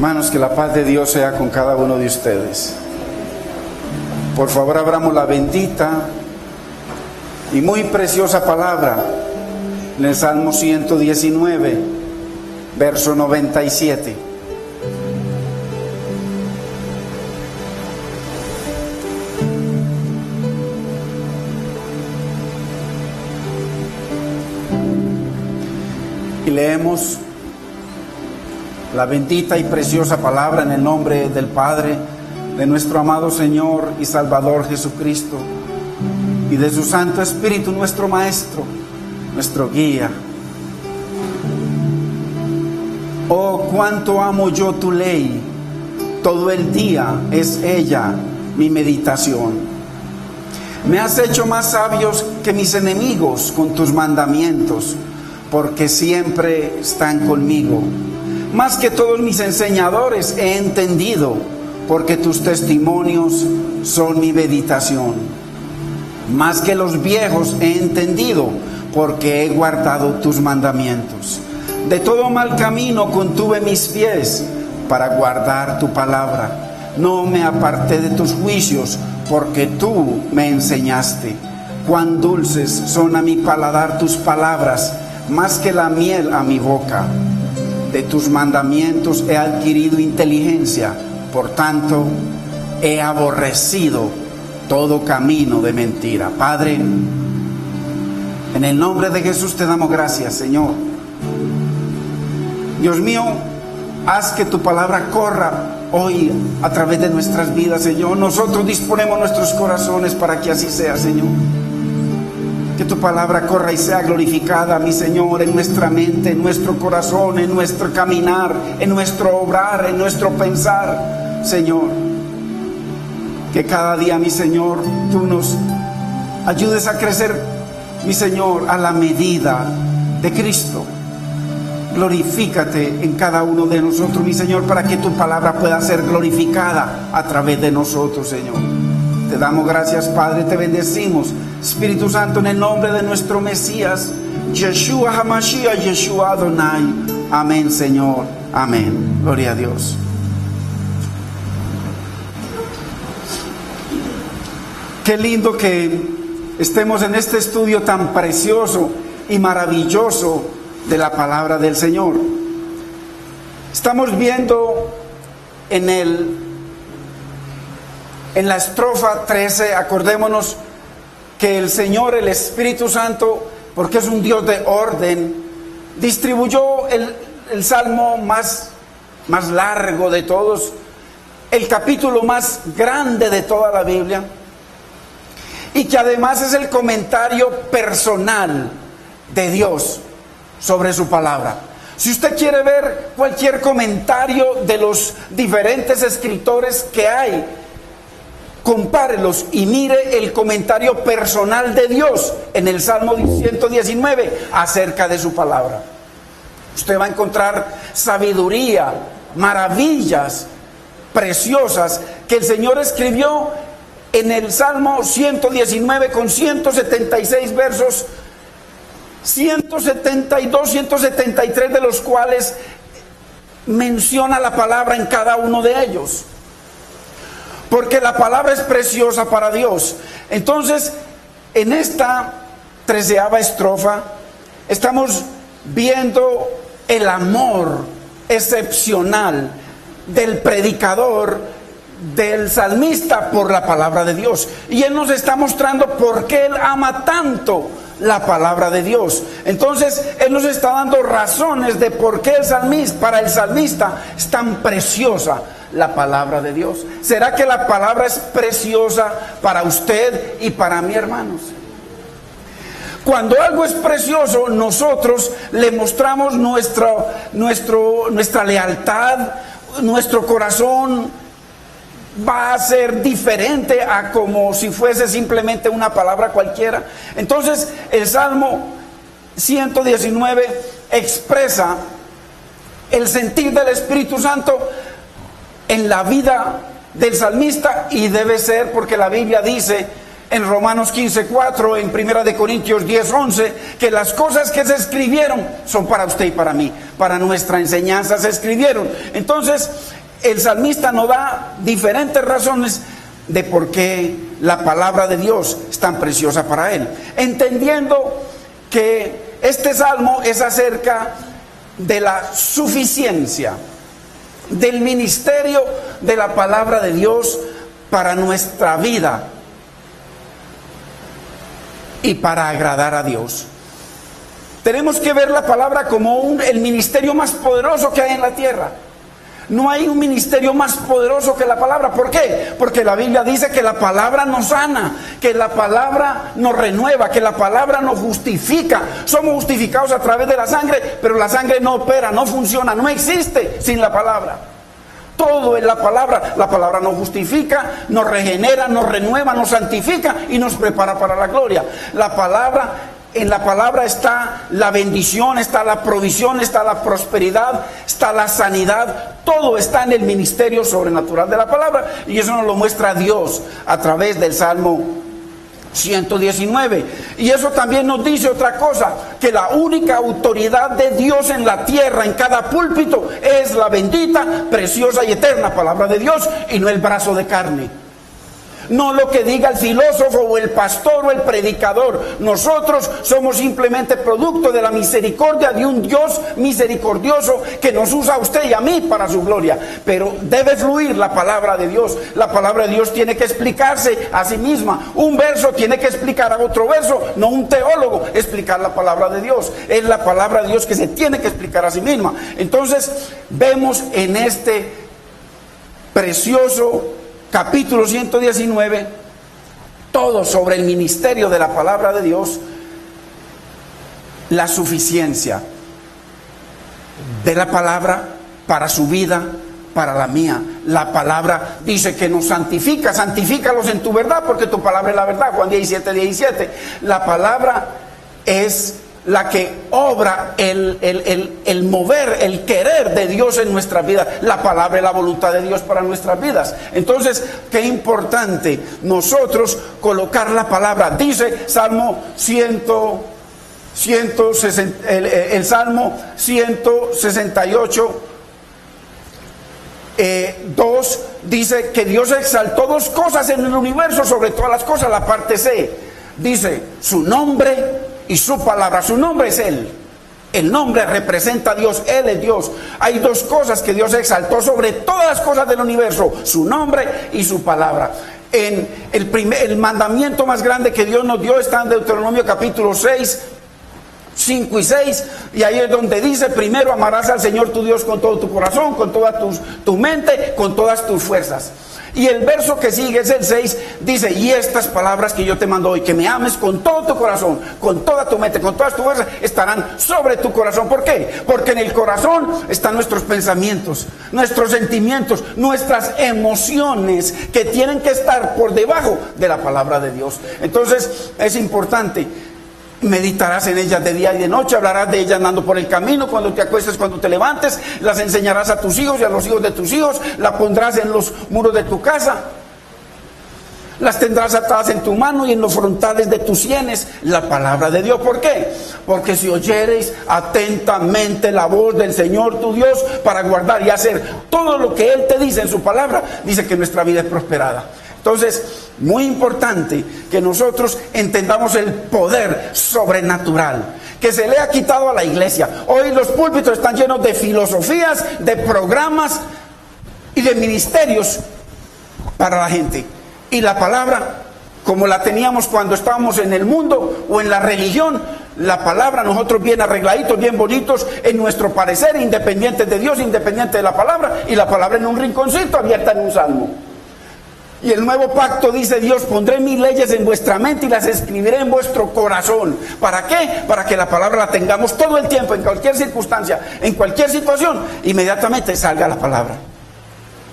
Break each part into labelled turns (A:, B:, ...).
A: Hermanos, que la paz de Dios sea con cada uno de ustedes. Por favor, abramos la bendita y muy preciosa palabra en el Salmo 119, verso 97. Y leemos la bendita y preciosa palabra en el nombre del Padre, de nuestro amado Señor y Salvador Jesucristo, y de su Santo Espíritu, nuestro Maestro, nuestro guía. Oh, cuánto amo yo tu ley, todo el día es ella mi meditación. Me has hecho más sabios que mis enemigos con tus mandamientos, porque siempre están conmigo. Más que todos mis enseñadores he entendido, porque tus testimonios son mi meditación. Más que los viejos he entendido, porque he guardado tus mandamientos. De todo mal camino contuve mis pies para guardar tu palabra. No me aparté de tus juicios, porque tú me enseñaste. Cuán dulces son a mi paladar tus palabras, más que la miel a mi boca. De tus mandamientos he adquirido inteligencia, por tanto he aborrecido todo camino de mentira. Padre, en el nombre de Jesús te damos gracias, Señor. Dios mío, haz que tu palabra corra hoy a través de nuestras vidas, Señor. Nosotros disponemos nuestros corazones para que así sea, Señor. Que tu palabra corra y sea glorificada, mi Señor, en nuestra mente, en nuestro corazón, en nuestro caminar, en nuestro obrar, en nuestro pensar, Señor. Que cada día, mi Señor, tú nos ayudes a crecer, mi Señor, a la medida de Cristo. Glorifícate en cada uno de nosotros, mi Señor, para que tu palabra pueda ser glorificada a través de nosotros, Señor. Te damos gracias, Padre, te bendecimos, Espíritu Santo, en el nombre de nuestro Mesías, Yeshua HaMashiach, Yeshua Adonai. Amén, Señor. Amén. Gloria a Dios. Qué lindo que estemos en este estudio tan precioso y maravilloso de la palabra del Señor. Estamos viendo en la estrofa 13, acordémonos que el Señor, el Espíritu Santo, porque es un Dios de orden, distribuyó el salmo más largo de todos, el capítulo más grande de toda la Biblia, y que además es el comentario personal de Dios sobre su palabra. Si usted quiere ver cualquier comentario de los diferentes escritores que hay, compárelos y mire el comentario personal de Dios en el Salmo 119 acerca de su palabra. Usted va a encontrar sabiduría, maravillas preciosas que el Señor escribió en el Salmo 119 con 176 versos, 172, 173 de los cuales menciona la palabra en cada uno de ellos. Porque la palabra es preciosa para Dios. Entonces, en esta 13ª estrofa, estamos viendo el amor excepcional del predicador, del salmista por la palabra de Dios. Y él nos está mostrando por qué él ama tanto la palabra de Dios. Entonces, él nos está dando razones de por qué para el salmista es tan preciosa la palabra de Dios. ¿Será que la palabra es preciosa para usted y para mí, hermanos? Cuando algo es precioso, nosotros le mostramos nuestra lealtad, nuestro corazón va a ser diferente a como si fuese simplemente una palabra cualquiera. Entonces, el Salmo 119 expresa el sentir del Espíritu Santo en la vida del salmista, y debe ser porque la Biblia dice en Romanos 15:4, en 1 de Corintios 10:11, que las cosas que se escribieron son para usted y para mí, para nuestra enseñanza se escribieron. Entonces, el salmista nos da diferentes razones de por qué la palabra de Dios es tan preciosa para él, entendiendo que este salmo es acerca de la suficiencia del ministerio de la palabra de Dios para nuestra vida y para agradar a Dios. Tenemos que ver la palabra como el ministerio más poderoso que hay en la tierra. No hay un ministerio más poderoso que la palabra. ¿Por qué? Porque la Biblia dice que la palabra nos sana, que la palabra nos renueva, que la palabra nos justifica. Somos justificados a través de la sangre, pero la sangre no opera, no funciona, no existe sin la palabra. Todo es la palabra. La palabra nos justifica, nos regenera, nos renueva, nos santifica y nos prepara para la gloria. La palabra, en la palabra está la bendición, está la provisión, está la prosperidad, está la sanidad. Todo está en el ministerio sobrenatural de la palabra, y eso nos lo muestra Dios a través del Salmo 119. Y eso también nos dice otra cosa, que la única autoridad de Dios en la tierra, en cada púlpito, es la bendita, preciosa y eterna palabra de Dios, y no el brazo de carne. No lo que diga el filósofo o el pastor o el predicador. Nosotros somos simplemente producto de la misericordia de un Dios misericordioso que nos usa a usted y a mí para su gloria. Pero debe fluir la palabra de Dios. La palabra de Dios tiene que explicarse a sí misma. Un verso tiene que explicar a otro verso, no un teólogo explicar la palabra de Dios. Es la palabra de Dios que se tiene que explicar a sí misma. Entonces vemos en este precioso capítulo 119, todo sobre el ministerio de la palabra de Dios, la suficiencia de la palabra para su vida, para la mía. La palabra dice que nos santifica, santifícalos en tu verdad, porque tu palabra es la verdad. Juan 17:17. La palabra es la que obra el mover, el querer de Dios en nuestras vidas. La palabra es la voluntad de Dios para nuestras vidas. Entonces, qué importante nosotros colocar la palabra. Dice Salmo 160, el Salmo 168, 2, dice que Dios exaltó dos cosas en el universo sobre todas las cosas. La parte C dice su nombre y su palabra. Su nombre es Él. El nombre representa a Dios. Él es Dios. Hay dos cosas que Dios exaltó sobre todas las cosas del universo: su nombre y su palabra. En el mandamiento más grande que Dios nos dio está en Deuteronomio capítulo 6, 5 y 6, y ahí es donde dice: primero amarás al Señor tu Dios con todo tu corazón, con toda tu mente, con todas tus fuerzas. Y el verso que sigue es el 6, dice: y estas palabras que yo te mando hoy, que me ames con todo tu corazón, con toda tu mente, con todas tus fuerzas, estarán sobre tu corazón. ¿Por qué? Porque en el corazón están nuestros pensamientos, nuestros sentimientos, nuestras emociones, que tienen que estar por debajo de la palabra de Dios. Entonces es importante. Meditarás en ellas de día y de noche, hablarás de ellas andando por el camino, cuando te acuestes, cuando te levantes, las enseñarás a tus hijos y a los hijos de tus hijos, las pondrás en los muros de tu casa, las tendrás atadas en tu mano y en los frontales de tus sienes. La palabra de Dios. ¿Por qué? Porque si oyereis atentamente la voz del Señor tu Dios para guardar y hacer todo lo que Él te dice en su palabra, dice que nuestra vida es prosperada. Entonces, muy importante que nosotros entendamos el poder sobrenatural que se le ha quitado a la iglesia. Hoy los púlpitos están llenos de filosofías, de programas y de ministerios para la gente. Y la palabra, como la teníamos cuando estábamos en el mundo o en la religión, la palabra, nosotros bien arregladitos, bien bonitos en nuestro parecer, independientes de Dios, independientes de la palabra, y la palabra en un rinconcito abierta en un salmo. Y el nuevo pacto dice Dios: pondré mis leyes en vuestra mente y las escribiré en vuestro corazón. ¿Para qué? Para que la palabra la tengamos todo el tiempo, en cualquier circunstancia, en cualquier situación, inmediatamente salga la palabra.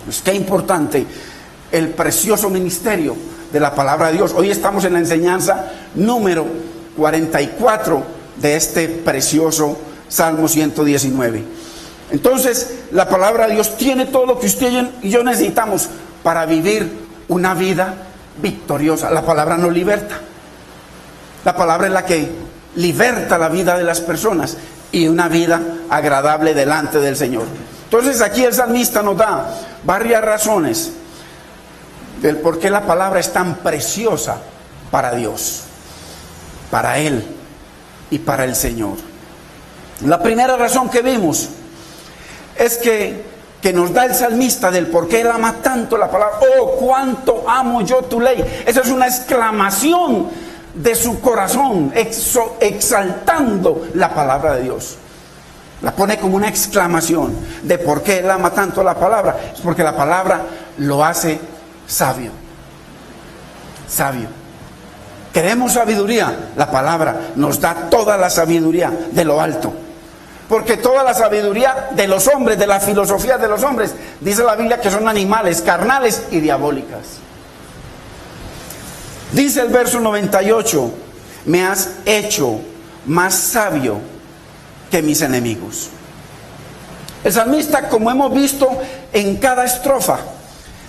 A: Pues qué importante el precioso ministerio de la palabra de Dios. Hoy estamos en la enseñanza número 44 de este precioso Salmo 119. Entonces, la palabra de Dios tiene todo lo que usted y yo necesitamos para vivir una vida victoriosa. La palabra nos liberta. La palabra es la que liberta la vida de las personas y una vida agradable delante del Señor. Entonces aquí el salmista nos da varias razones del por qué la palabra es tan preciosa para Dios, para Él y para el Señor. La primera razón que vimos es que nos da el salmista del por qué Él ama tanto la palabra. Oh, cuánto amo yo tu ley. Esa es una exclamación de su corazón, exaltando la palabra de Dios. La pone como una exclamación de por qué Él ama tanto la palabra. Es porque la palabra lo hace sabio. Sabio. ¿Queremos sabiduría? La palabra nos da toda la sabiduría de lo alto. Porque toda la sabiduría de los hombres, de la filosofía de los hombres, dice la Biblia que son animales, carnales y diabólicas. Dice el verso 98, me has hecho más sabio que mis enemigos. El salmista, como hemos visto en cada estrofa,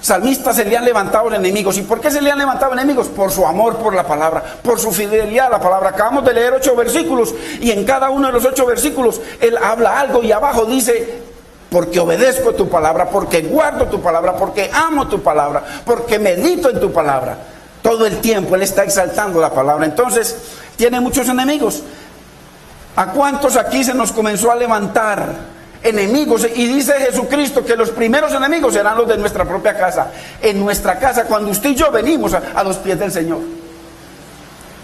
A: salmistas se le han levantado enemigos. ¿Y por qué se le han levantado enemigos? Por su amor por la palabra, por su fidelidad a la palabra. Acabamos de leer 8 versículos y en cada uno de los 8 versículos él habla algo y abajo dice: porque obedezco tu palabra, porque guardo tu palabra, porque amo tu palabra, porque medito en tu palabra. Todo el tiempo él está exaltando la palabra. Entonces tiene muchos enemigos. ¿A cuántos aquí se nos comenzó a levantar enemigos? Y dice Jesucristo que los primeros enemigos serán los de nuestra propia casa. En nuestra casa, cuando usted y yo venimos a los pies del Señor,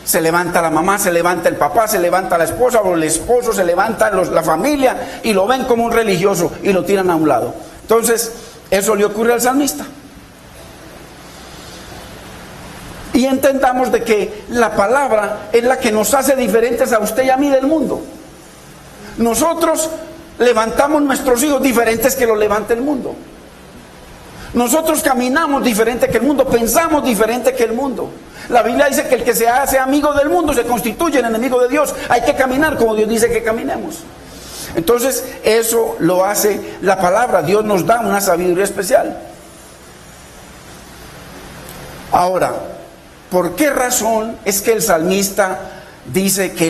A: se levanta la mamá, se levanta el papá, se levanta la esposa o el esposo, se levanta la familia y lo ven como un religioso y lo tiran a un lado. Entonces eso le ocurre al salmista. Y entendamos de que la palabra es la que nos hace diferentes a usted y a mí del mundo. Nosotros levantamos nuestros hijos diferentes que los levanta el mundo. Nosotros caminamos diferente que el mundo, pensamos diferente que el mundo. La Biblia dice que el que se hace amigo del mundo se constituye en enemigo de Dios. Hay que caminar como Dios dice que caminemos. Entonces eso lo hace la palabra. Dios nos da una sabiduría especial. Ahora, ¿por qué razón es que el salmista dice que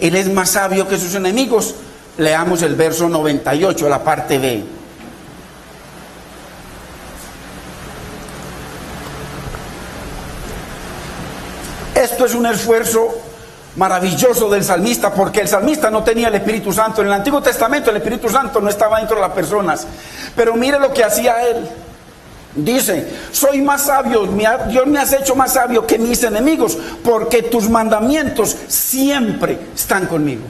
A: él es más sabio que sus enemigos? Leamos el verso 98, la parte B. Esto es un esfuerzo maravilloso del salmista, porque el salmista no tenía el Espíritu Santo. En el Antiguo Testamento el Espíritu Santo no estaba dentro de las personas. Pero mire lo que hacía él. Dice: soy más sabio, Dios me has hecho más sabio que mis enemigos, porque tus mandamientos siempre están conmigo.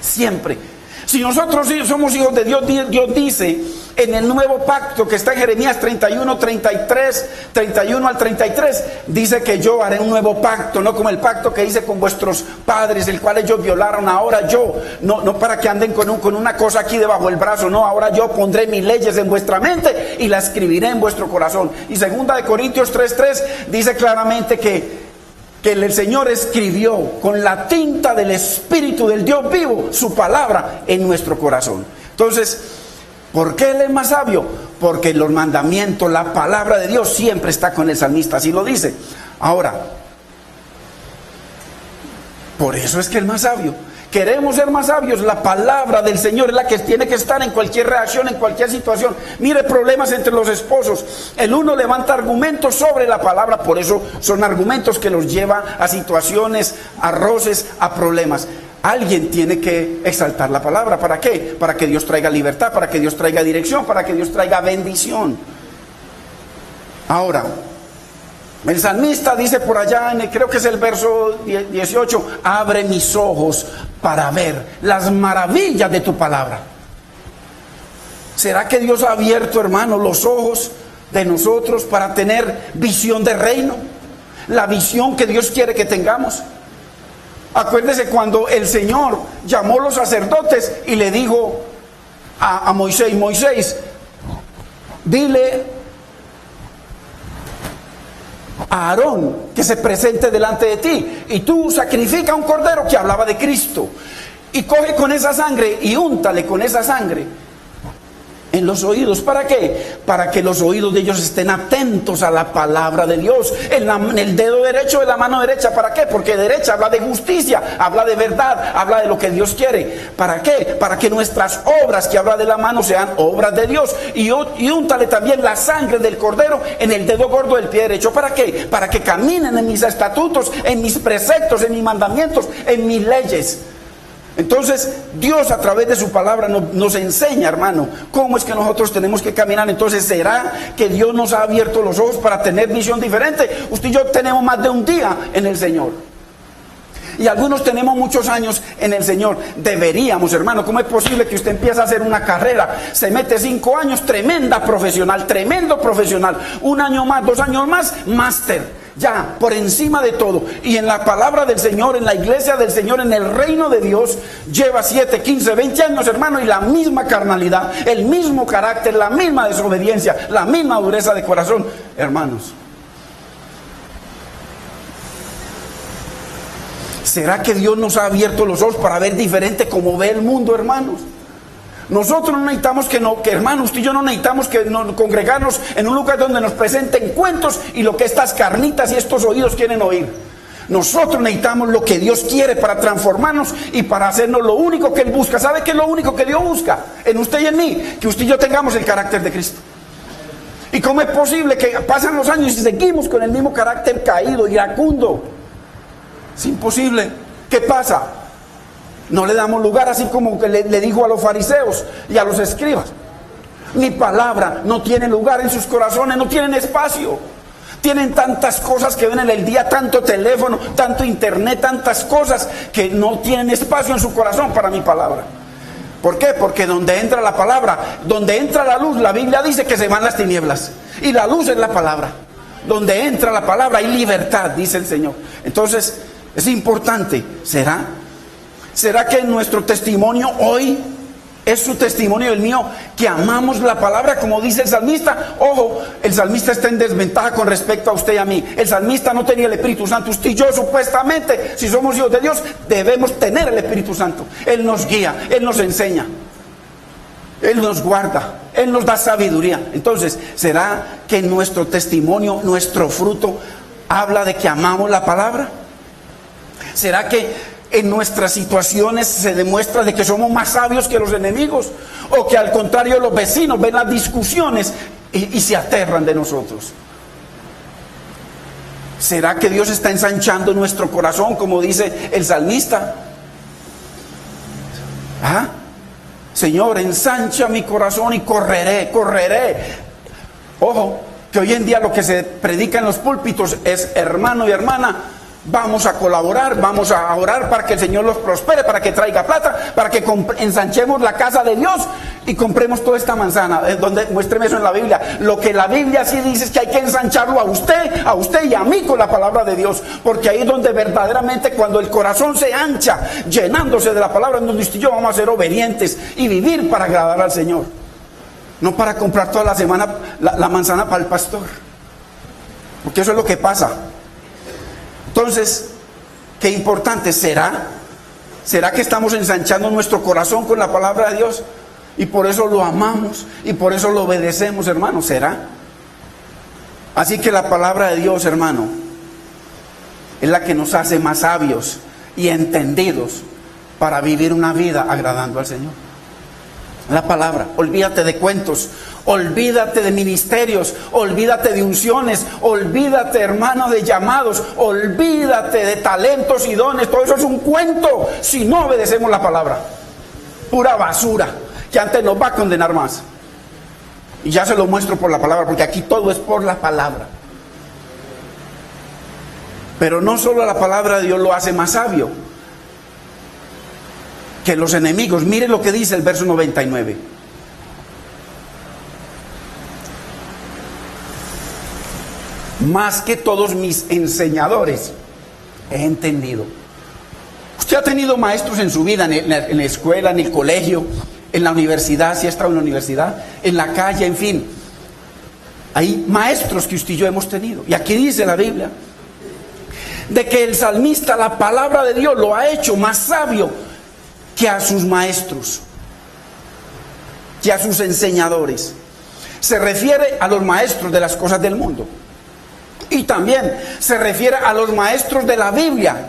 A: Siempre. Si nosotros somos hijos de Dios, Dios dice en el nuevo pacto que está en Jeremías 31 al 33, dice que yo haré un nuevo pacto, no como el pacto que hice con vuestros padres, el cual ellos violaron. Ahora yo, no para que anden con una cosa aquí debajo del brazo, no, ahora yo pondré mis leyes en vuestra mente y las escribiré en vuestro corazón. Y 2 Corintios 3:3 dice claramente que el Señor escribió con la tinta del Espíritu del Dios vivo su palabra en nuestro corazón. Entonces, ¿por qué Él es más sabio? Porque los mandamientos, la palabra de Dios siempre está con el salmista, así lo dice. Ahora, por eso es que es más sabio. Queremos ser más sabios. La palabra del Señor es la que tiene que estar en cualquier reacción, en cualquier situación. Mire, problemas entre los esposos. El uno levanta argumentos sobre la palabra, por eso son argumentos que los lleva a situaciones, a roces, a problemas. Alguien tiene que exaltar la palabra. ¿Para qué? Para que Dios traiga libertad, para que Dios traiga dirección, para que Dios traiga bendición. Ahora, el salmista dice por allá, creo que es el verso 18, abre mis ojos para ver las maravillas de tu palabra. ¿Será que Dios ha abierto, hermano, los ojos de nosotros para tener visión de reino? La visión que Dios quiere que tengamos. Acuérdese cuando el Señor llamó a los sacerdotes y le dijo a Moisés: Moisés, dile a Aarón que se presente delante de ti y tú sacrifica un cordero, que hablaba de Cristo, y coge con esa sangre y úntale con esa sangre En los oídos. ¿Para qué? Para que los oídos de ellos estén atentos a la palabra de Dios. En el dedo derecho de la mano derecha. ¿Para qué? Porque derecha habla de justicia, habla de verdad, habla de lo que Dios quiere. ¿Para qué? Para que nuestras obras que habla de la mano sean obras de Dios. Y úntale también la sangre del cordero en el dedo gordo del pie derecho. ¿Para qué? Para que caminen en mis estatutos, en mis preceptos, en mis mandamientos, en mis leyes. Entonces Dios a través de su palabra nos enseña, hermano, cómo es que nosotros tenemos que caminar. Entonces, ¿será que Dios nos ha abierto los ojos para tener visión diferente? Usted y yo tenemos más de un día en el Señor, y algunos tenemos muchos años en el Señor. Deberíamos, hermano, ¿cómo es posible que usted empiece a hacer una carrera, se mete 5 años, tremendo profesional, un año más, 2 años más, máster, ya, por encima de todo, y en la palabra del Señor, en la iglesia del Señor, en el reino de Dios, lleva 7, 15, 20 años, hermano, y la misma carnalidad, el mismo carácter, la misma desobediencia, la misma dureza de corazón, hermanos? ¿Será que Dios nos ha abierto los ojos para ver diferente como ve el mundo, hermanos? Nosotros no necesitamos hermanos, usted y yo no necesitamos congregarnos en un lugar donde nos presenten cuentos y lo que estas carnitas y estos oídos quieren oír. Nosotros necesitamos lo que Dios quiere para transformarnos y para hacernos lo único que Él busca. ¿Sabe qué es lo único que Dios busca en usted y en mí? Que usted y yo tengamos el carácter de Cristo. ¿Y cómo es posible que pasan los años y seguimos con el mismo carácter caído, iracundo? Es imposible. ¿Qué pasa? No le damos lugar, así como que le dijo a los fariseos y a los escribas. Mi palabra no tiene lugar en sus corazones, no tienen espacio. Tienen tantas cosas que ven en el día, tanto teléfono, tanto internet, tantas cosas que no tienen espacio en su corazón para mi palabra. ¿Por qué? Porque donde entra la palabra, donde entra la luz, la Biblia dice que se van las tinieblas. Y la luz es la palabra. Donde entra la palabra hay libertad, dice el Señor. Entonces, es importante. ¿Será que nuestro testimonio hoy es su testimonio y el mío, que amamos la palabra como dice el salmista? Ojo, el salmista está en desventaja con respecto a usted y a mí. El salmista no tenía el Espíritu Santo. Usted y yo, supuestamente, si somos hijos de Dios, debemos tener el Espíritu Santo. Él nos guía, Él nos enseña, Él nos guarda, Él nos da sabiduría. Entonces, ¿será que nuestro testimonio, nuestro fruto, habla de que amamos la palabra? ¿Será que en nuestras situaciones se demuestra de que somos más sabios que los enemigos? ¿O que al contrario los vecinos ven las discusiones y se aterran de nosotros? ¿Será que Dios está ensanchando nuestro corazón, como dice el salmista? ¿Ah? Señor, ensancha mi corazón y correré. Ojo, que hoy en día lo que se predica en los púlpitos es: hermano y hermana, vamos a colaborar, vamos a orar para que el Señor los prospere, para que traiga plata, para que ensanchemos la casa de Dios y compremos toda esta manzana. Muéstreme eso en la Biblia. Lo que la Biblia sí dice es que hay que ensancharlo a usted y a mí con la palabra de Dios, porque ahí es donde verdaderamente, cuando el corazón se ancha, llenándose de la palabra, en donde usted y yo vamos a ser obedientes y vivir para agradar al Señor, no para comprar toda la semana la manzana para el pastor, porque eso es lo que pasa. Entonces, qué importante será que estamos ensanchando nuestro corazón con la palabra de Dios y por eso lo amamos y por eso lo obedecemos, hermano. ¿Será? Así que la palabra de Dios, hermano, es la que nos hace más sabios y entendidos para vivir una vida agradando al Señor. La palabra. Olvídate de cuentos, olvídate de ministerios, olvídate de unciones, olvídate, hermano, de llamados, olvídate de talentos y dones. Todo eso es un cuento si no obedecemos la palabra. Pura basura que antes nos va a condenar más. Y ya se lo muestro por la palabra, porque aquí todo es por la palabra. Pero no solo la palabra de Dios lo hace más sabio que los enemigos. Mire lo que dice el verso 99. Más que todos mis enseñadores he entendido. Usted ha tenido maestros en su vida, en la escuela, en el colegio, en la universidad, si ha estado en la universidad, en la calle, en fin. Hay maestros que usted y yo hemos tenido. Y aquí dice la Biblia de que el salmista, la palabra de Dios, lo ha hecho más sabio que a sus maestros. que a sus enseñadores. Se refiere a los maestros de las cosas del mundo. Y también se refiere a los maestros de la Biblia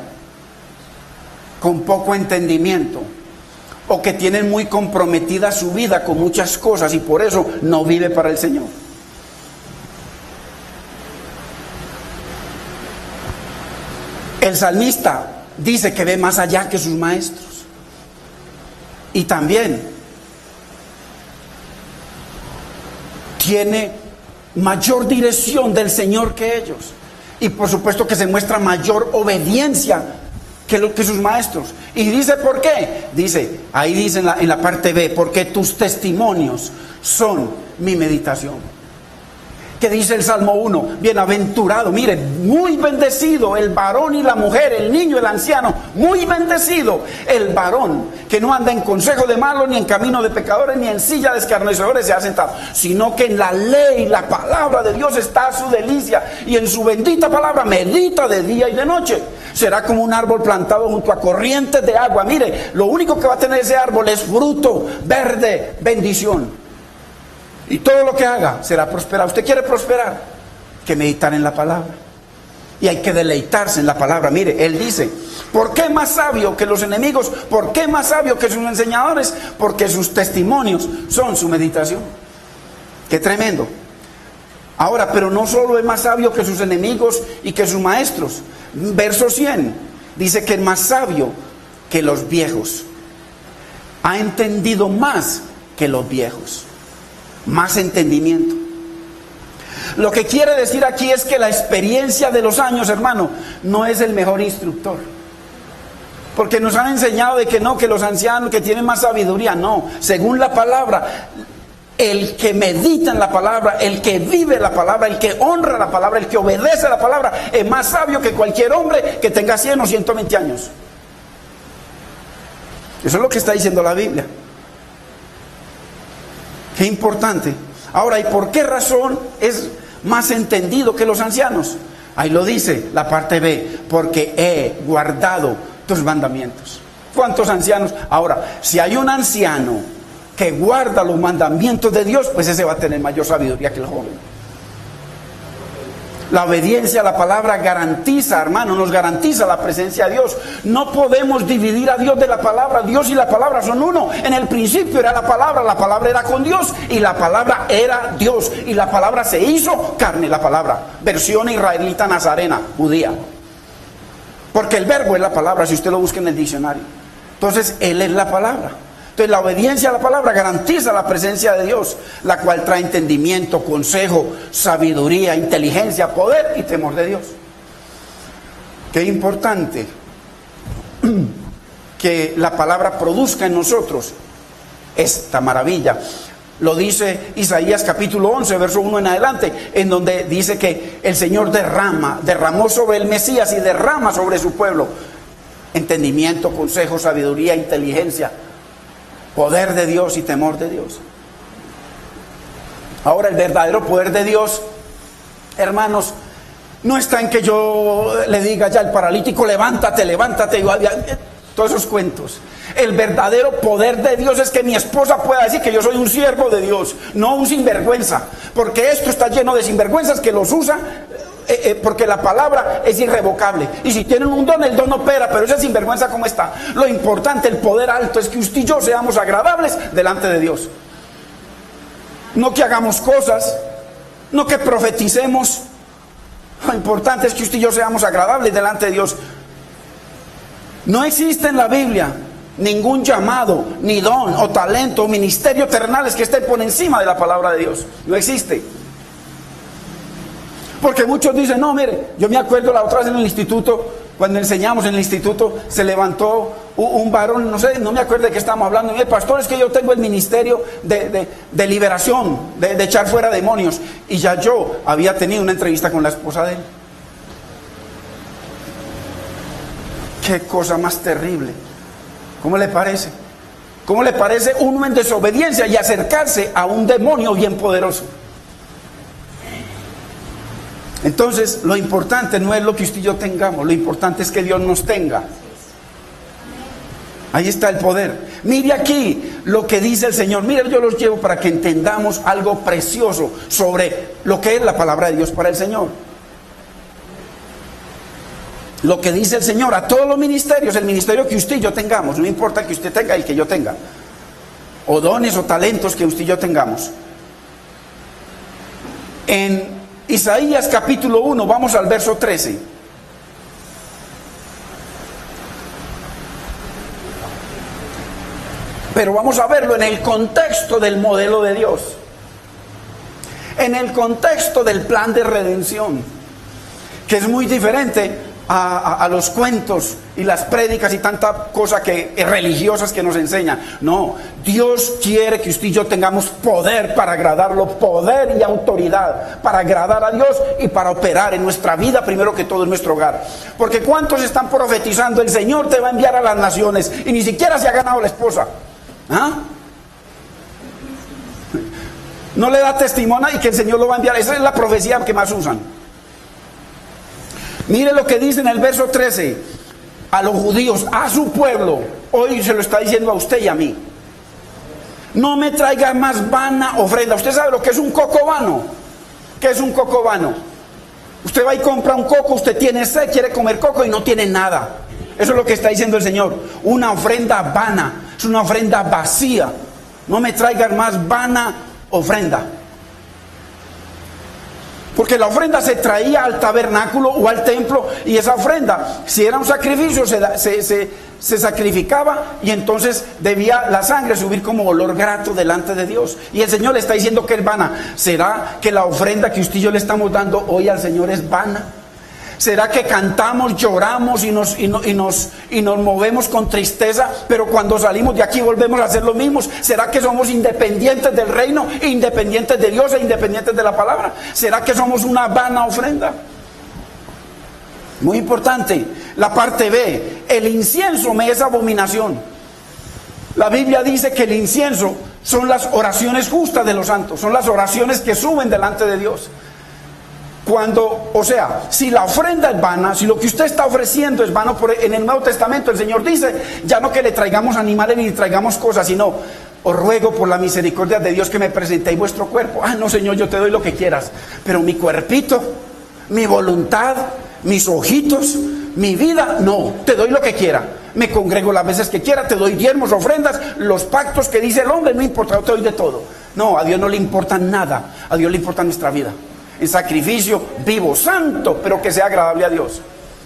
A: con poco entendimiento, o que tienen muy comprometida su vida con muchas cosas y por eso no vive para el Señor. El salmista dice que ve más allá que sus maestros. Y también tiene mayor dirección del Señor que ellos. Y por supuesto que se muestra mayor obediencia que sus maestros. Y dice ¿por qué? Dice, ahí dice en la parte B, porque tus testimonios son mi meditación. ¿Qué dice el Salmo 1? Bienaventurado, mire, muy bendecido el varón y la mujer, el niño, el anciano, muy bendecido el varón que no anda en consejo de malos, ni en camino de pecadores, ni en silla de escarnecedores se ha sentado, sino que en la ley, la palabra de Dios está su delicia, y en su bendita palabra medita de día y de noche. Será como un árbol plantado junto a corrientes de agua. Mire, lo único que va a tener ese árbol es fruto verde, bendición. Y todo lo que haga será prosperar. ¿Usted quiere prosperar? Que meditar en la palabra. Y hay que deleitarse en la palabra. Mire, él dice, ¿por qué más sabio que los enemigos? ¿Por qué más sabio que sus enseñadores? Porque sus testimonios son su meditación. Qué tremendo. Ahora, pero no solo es más sabio que sus enemigos y que sus maestros. Verso 100 dice que es más sabio que los viejos. Ha entendido más que los viejos. Más entendimiento. Lo que quiere decir aquí es que la experiencia de los años, hermano, no es el mejor instructor. Porque nos han enseñado de que no, que los ancianos que tienen más sabiduría, no. Según la palabra, el que medita en la palabra, el que vive la palabra, el que honra la palabra, el que obedece a la palabra, es más sabio que cualquier hombre que tenga 100 o 120 años. Eso es lo que está diciendo la Biblia. Qué importante. Ahora, ¿y por qué razón es más entendido que los ancianos? Ahí lo dice la parte B, porque he guardado tus mandamientos. ¿Cuántos ancianos? Ahora, si hay un anciano que guarda los mandamientos de Dios, pues ese va a tener mayor sabiduría que el joven. La obediencia a la palabra garantiza, hermano, nos garantiza la presencia de Dios. No podemos dividir a Dios de la palabra. Dios y la palabra son uno. En el principio era la palabra era con Dios y la palabra era Dios. Y la palabra se hizo carne, la palabra. Versión israelita nazarena, judía. Porque el verbo es la palabra, si usted lo busca en el diccionario. Entonces, Él es la palabra. Entonces la obediencia a la palabra garantiza la presencia de Dios, la cual trae entendimiento, consejo, sabiduría, inteligencia, poder y temor de Dios. Qué importante que la palabra produzca en nosotros esta maravilla. Lo dice Isaías capítulo 11, verso 1 en adelante, en donde dice que el Señor derramó sobre el Mesías y derrama sobre su pueblo entendimiento, consejo, sabiduría, inteligencia, poder de Dios y temor de Dios. Ahora, el verdadero poder de Dios, hermanos, no está en que yo le diga ya al paralítico, levántate, todos esos cuentos. El verdadero poder de Dios es que mi esposa pueda decir que yo soy un siervo de Dios, no un sinvergüenza, porque esto está lleno de sinvergüenzas que los usan porque la palabra es irrevocable. Y si tienen un don, el don opera, pero esa sinvergüenza, ¿cómo está? Lo importante, el poder alto, es que usted y yo seamos agradables delante de Dios. No que hagamos cosas, no que profeticemos. Lo importante es que usted y yo seamos agradables delante de Dios. No existe en la Biblia ningún llamado, ni don, o talento, o ministerio terrenales que esté por encima de la palabra de Dios. No existe. Porque muchos dicen, no, mire, yo me acuerdo la otra vez en el instituto, cuando enseñamos en el instituto, se levantó un varón, no sé, no me acuerdo de qué estamos hablando. Y el pastor, es que yo tengo el ministerio de liberación, de echar fuera demonios. Y ya yo había tenido una entrevista con la esposa de él. Qué cosa más terrible. ¿Cómo le parece? ¿Cómo le parece uno en desobediencia y acercarse a un demonio bien poderoso? Entonces, lo importante no es lo que usted y yo tengamos, lo importante es que Dios nos tenga. Ahí está el poder. Mire aquí lo que dice el Señor. Mire, yo los llevo para que entendamos algo precioso sobre lo que es la palabra de Dios para el Señor. Lo que dice el Señor a todos los ministerios, el ministerio que usted y yo tengamos, no importa el que usted tenga y el que yo tenga, o dones o talentos que usted y yo tengamos. En Isaías capítulo 1, vamos al verso 13. Pero vamos a verlo en el contexto del modelo de Dios, en el contexto del plan de redención, que es muy diferente a los cuentos y las prédicas y tanta cosa religiosas que nos enseñan. No, Dios quiere que usted y yo tengamos poder para agradarlo, poder y autoridad para agradar a Dios y para operar en nuestra vida, primero que todo en nuestro hogar. Porque ¿cuántos están profetizando? El Señor te va a enviar a las naciones y ni siquiera se ha ganado la esposa. ¿Ah? No le da testimonio y que el Señor lo va a enviar. Esa es la profecía que más usan. Mire lo que dice en el verso 13 a los judíos, a su pueblo. Hoy se lo está diciendo a usted y a mí. No me traiga más vana ofrenda. Usted sabe lo que es un coco vano. ¿Qué es un coco vano? Usted va y compra un coco, usted tiene sed, quiere comer coco y no tiene nada. Eso es lo que está diciendo el Señor. Una ofrenda vana, es una ofrenda vacía. No me traigan más vana ofrenda. Porque la ofrenda se traía al tabernáculo o al templo, y esa ofrenda, si era un sacrificio, se sacrificaba, y entonces debía la sangre subir como olor grato delante de Dios. Y el Señor le está diciendo que es vana. ¿Será que la ofrenda que usted y yo le estamos dando hoy al Señor es vana? ¿Será que cantamos, lloramos y nos movemos con tristeza, pero cuando salimos de aquí volvemos a hacer lo mismo? ¿Será que somos independientes del reino, independientes de Dios e independientes de la palabra? ¿Será que somos una vana ofrenda? Muy importante, la parte B, el incienso me es abominación. La Biblia dice que el incienso son las oraciones justas de los santos, son las oraciones que suben delante de Dios. Si la ofrenda es vana, si lo que usted está ofreciendo es vano, en el Nuevo Testamento el Señor dice, ya no que le traigamos animales ni le traigamos cosas, sino, os ruego por la misericordia de Dios que me presentéis vuestro cuerpo. Ah, no, Señor, yo te doy lo que quieras, pero mi cuerpito, mi voluntad, mis ojitos, mi vida, no, te doy lo que quiera. Me congrego las veces que quiera, te doy diezmos, ofrendas, los pactos que dice el hombre, no importa, yo te doy de todo. No, a Dios no le importa nada, a Dios le importa nuestra vida. En sacrificio vivo, santo, pero que sea agradable a Dios.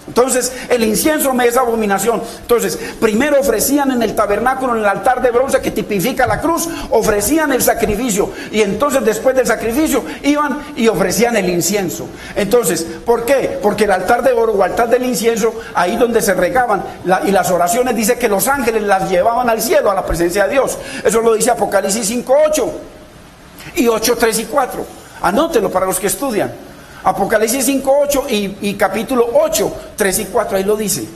A: Entonces, el incienso me es abominación. Entonces, primero ofrecían en el tabernáculo, en el altar de bronce que tipifica la cruz, ofrecían el sacrificio. Y entonces, después del sacrificio, iban y ofrecían el incienso. Entonces, ¿por qué? Porque el altar de oro o altar del incienso, ahí donde se regaban, y las oraciones, dice que los ángeles las llevaban al cielo, a la presencia de Dios. Eso lo dice Apocalipsis 5:8 y 8:3 y 4. Anótelo para los que estudian. Apocalipsis 5:8 y capítulo 8, 3 y 4, ahí lo dice.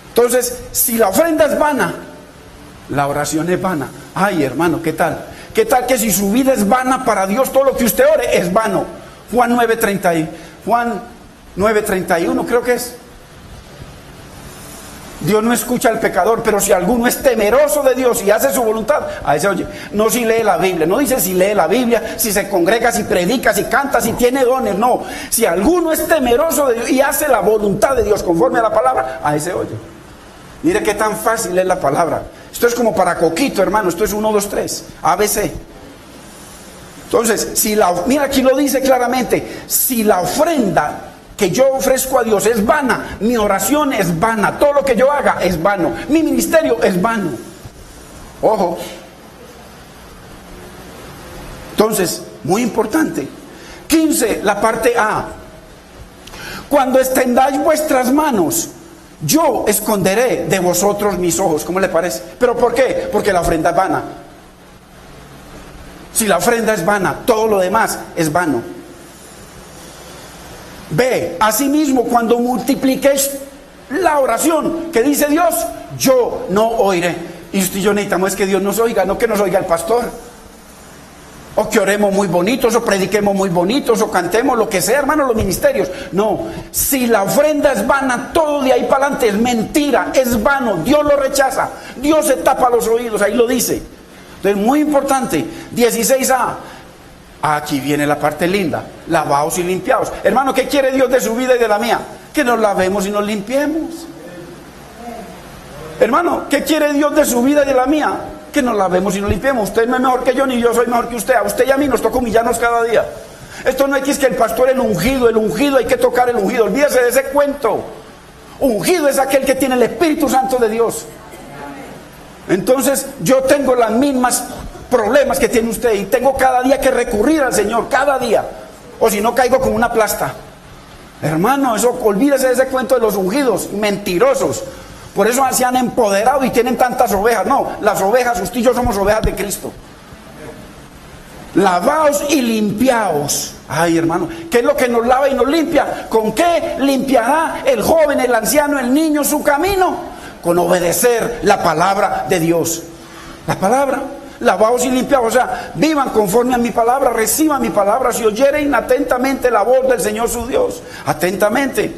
A: Entonces, si la ofrenda es vana, la oración es vana. Ay, hermano, ¿qué tal? ¿Qué tal que si su vida es vana para Dios, todo lo que usted ore es vano? Juan 9:31 creo que es. Dios no escucha al pecador, pero si alguno es temeroso de Dios y hace su voluntad, a ese oye. No si lee la Biblia, no dice si lee la Biblia, si se congrega, si predica, si canta, si tiene dones, no. Si alguno es temeroso de Dios y hace la voluntad de Dios conforme a la palabra, a ese oye. Mire qué tan fácil es la palabra. Esto es como para coquito, hermano, esto es 1, 2, 3, ABC. Entonces, mira aquí lo dice claramente, si la ofrenda que yo ofrezco a Dios es vana, mi oración es vana, todo lo que yo haga es vano, mi ministerio es vano. Ojo. Entonces, muy importante. 15, la parte A. Cuando extendáis vuestras manos, yo esconderé de vosotros mis ojos. ¿Cómo le parece? ¿Pero por qué? Porque la ofrenda es vana. Si la ofrenda es vana, todo lo demás es vano. B, asimismo, cuando multipliquéis la oración que dice Dios, yo no oiré. Y usted y yo necesitamos es que Dios nos oiga, no que nos oiga el pastor. o que oremos muy bonitos, o prediquemos muy bonitos, o cantemos lo que sea, hermano, los ministerios. No, si la ofrenda es vana, todo de ahí para adelante es mentira, es vano, Dios lo rechaza, Dios se tapa los oídos, ahí lo dice. Entonces, muy importante, 16a, aquí viene la parte linda, lavaos y limpiaos. Hermano, ¿qué quiere Dios de su vida y de la mía? Que nos lavemos y nos limpiemos. Hermano, ¿qué quiere Dios de su vida y de la mía? Que nos lavemos y nos limpiemos. Usted no es mejor que yo, ni yo soy mejor que usted. A usted y a mí nos toca humillarnos cada día. Esto no es que el pastor el ungido hay que tocar el ungido. Olvídese de ese cuento. Ungido es aquel que tiene el Espíritu Santo de Dios. Entonces yo tengo las mismas problemas que tiene usted y tengo cada día que recurrir al Señor, cada día. O si no caigo como una plasta. Hermano, eso, olvídese de ese cuento de los ungidos, mentirosos. Por eso se han empoderado y tienen tantas ovejas. No, las ovejas, usted y yo somos ovejas de Cristo. Lavaos y limpiaos. Ay, hermano, ¿qué es lo que nos lava y nos limpia? ¿Con qué limpiará el joven, el anciano, el niño su camino? Con obedecer la palabra de Dios. La palabra, lavaos y limpiaos. O sea, vivan conforme a mi palabra, reciban mi palabra. Si oyeren atentamente la voz del Señor su Dios. Atentamente.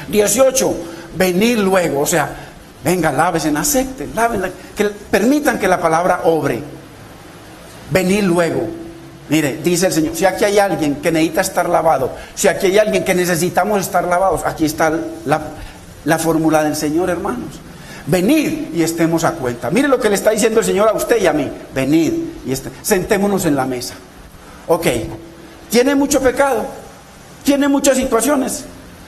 A: 18. Venid luego, o sea, venga, lávense, acepten, lávenla, que permitan que la palabra obre. Venid luego. Mire, dice el Señor, si aquí hay alguien que necesita estar lavado, si aquí hay alguien que necesitamos estar lavados, aquí está la fórmula del Señor, hermanos. Venid y estemos a cuenta. Mire lo que le está diciendo el Señor a usted y a mí. Venid y sentémonos en la mesa. Ok, tiene mucho pecado, tiene muchas situaciones.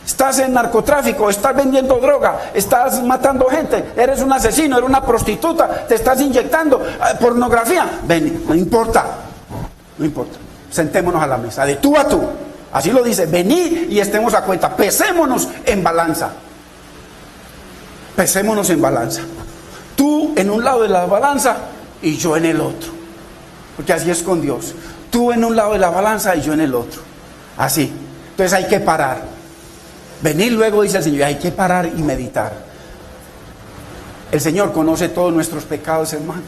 A: Estás en narcotráfico, estás vendiendo droga, estás matando gente, eres un asesino, eres una prostituta, te estás inyectando pornografía. Ven, no importa, sentémonos a la mesa, de tú a tú. Así lo dice, venid y estemos a cuenta, pesémonos en balanza. Pesémonos en balanza. Tú en un lado de la balanza y yo en el otro. Porque así es con Dios. Tú en un lado de la balanza y yo en el otro. Así. Entonces hay que parar. Venid luego, dice el Señor, hay que parar y meditar. El Señor conoce todos nuestros pecados, hermano.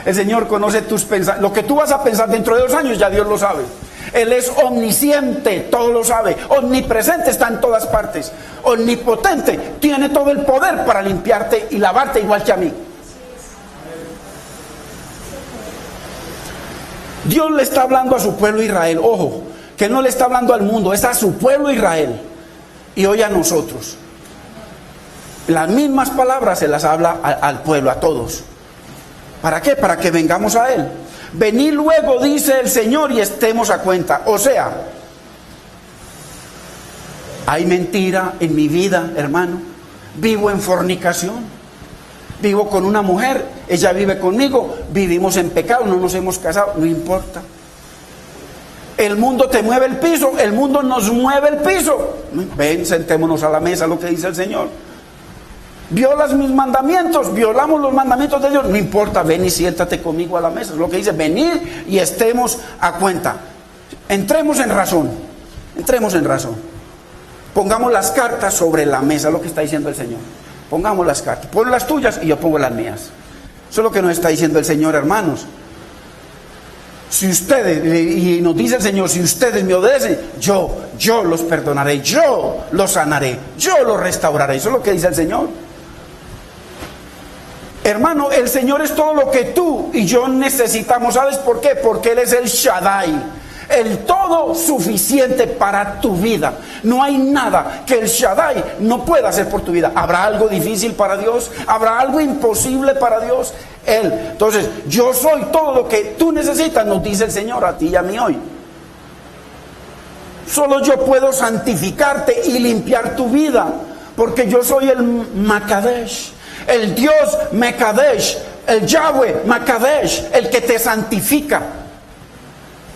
A: El Señor conoce tus pensamientos. Lo que tú vas a pensar dentro de 2 años, ya Dios lo sabe. Él es omnisciente, todo lo sabe. Omnipresente, está en todas partes. Omnipotente, tiene todo el poder para limpiarte y lavarte igual que a mí. Dios le está hablando a su pueblo Israel. Ojo, que no le está hablando al mundo, es a su pueblo Israel. Y hoy a nosotros. Las mismas palabras se las habla al pueblo, a todos. ¿Para qué? Para que vengamos a Él. Venid luego, dice el Señor, y estemos a cuenta. O sea, hay mentira en mi vida, hermano. Vivo en fornicación. Vivo con una mujer, ella vive conmigo. Vivimos en pecado, no nos hemos casado, no importa. El mundo te mueve el piso, el mundo nos mueve el piso. Ven, sentémonos a la mesa, lo que dice el Señor. Violas mis mandamientos, violamos los mandamientos de Dios. No importa, ven y siéntate conmigo a la mesa. Es lo que dice, venir y estemos a cuenta. Entremos en razón, entremos en razón. Pongamos las cartas sobre la mesa, lo que está diciendo el Señor. Pongamos las cartas, pon las tuyas y yo pongo las mías. Eso es lo que nos está diciendo el Señor, hermanos. Si ustedes, y nos dice el Señor, si ustedes me obedecen, yo los perdonaré, yo los sanaré, yo los restauraré. Eso es lo que dice el Señor. Hermano, el Señor es todo lo que tú y yo necesitamos. ¿Sabes por qué? Porque Él es el Shaddai, el todo suficiente para tu vida. No hay nada que el Shaddai no pueda hacer por tu vida. ¿Habrá algo difícil para Dios? ¿Habrá algo imposible para Dios? Él. Entonces, yo soy todo lo que tú necesitas, nos dice el Señor a ti y a mí hoy. Solo yo puedo santificarte y limpiar tu vida, porque yo soy el Makadesh, el Dios Mekadesh, el Yahweh Makadesh, el que te santifica.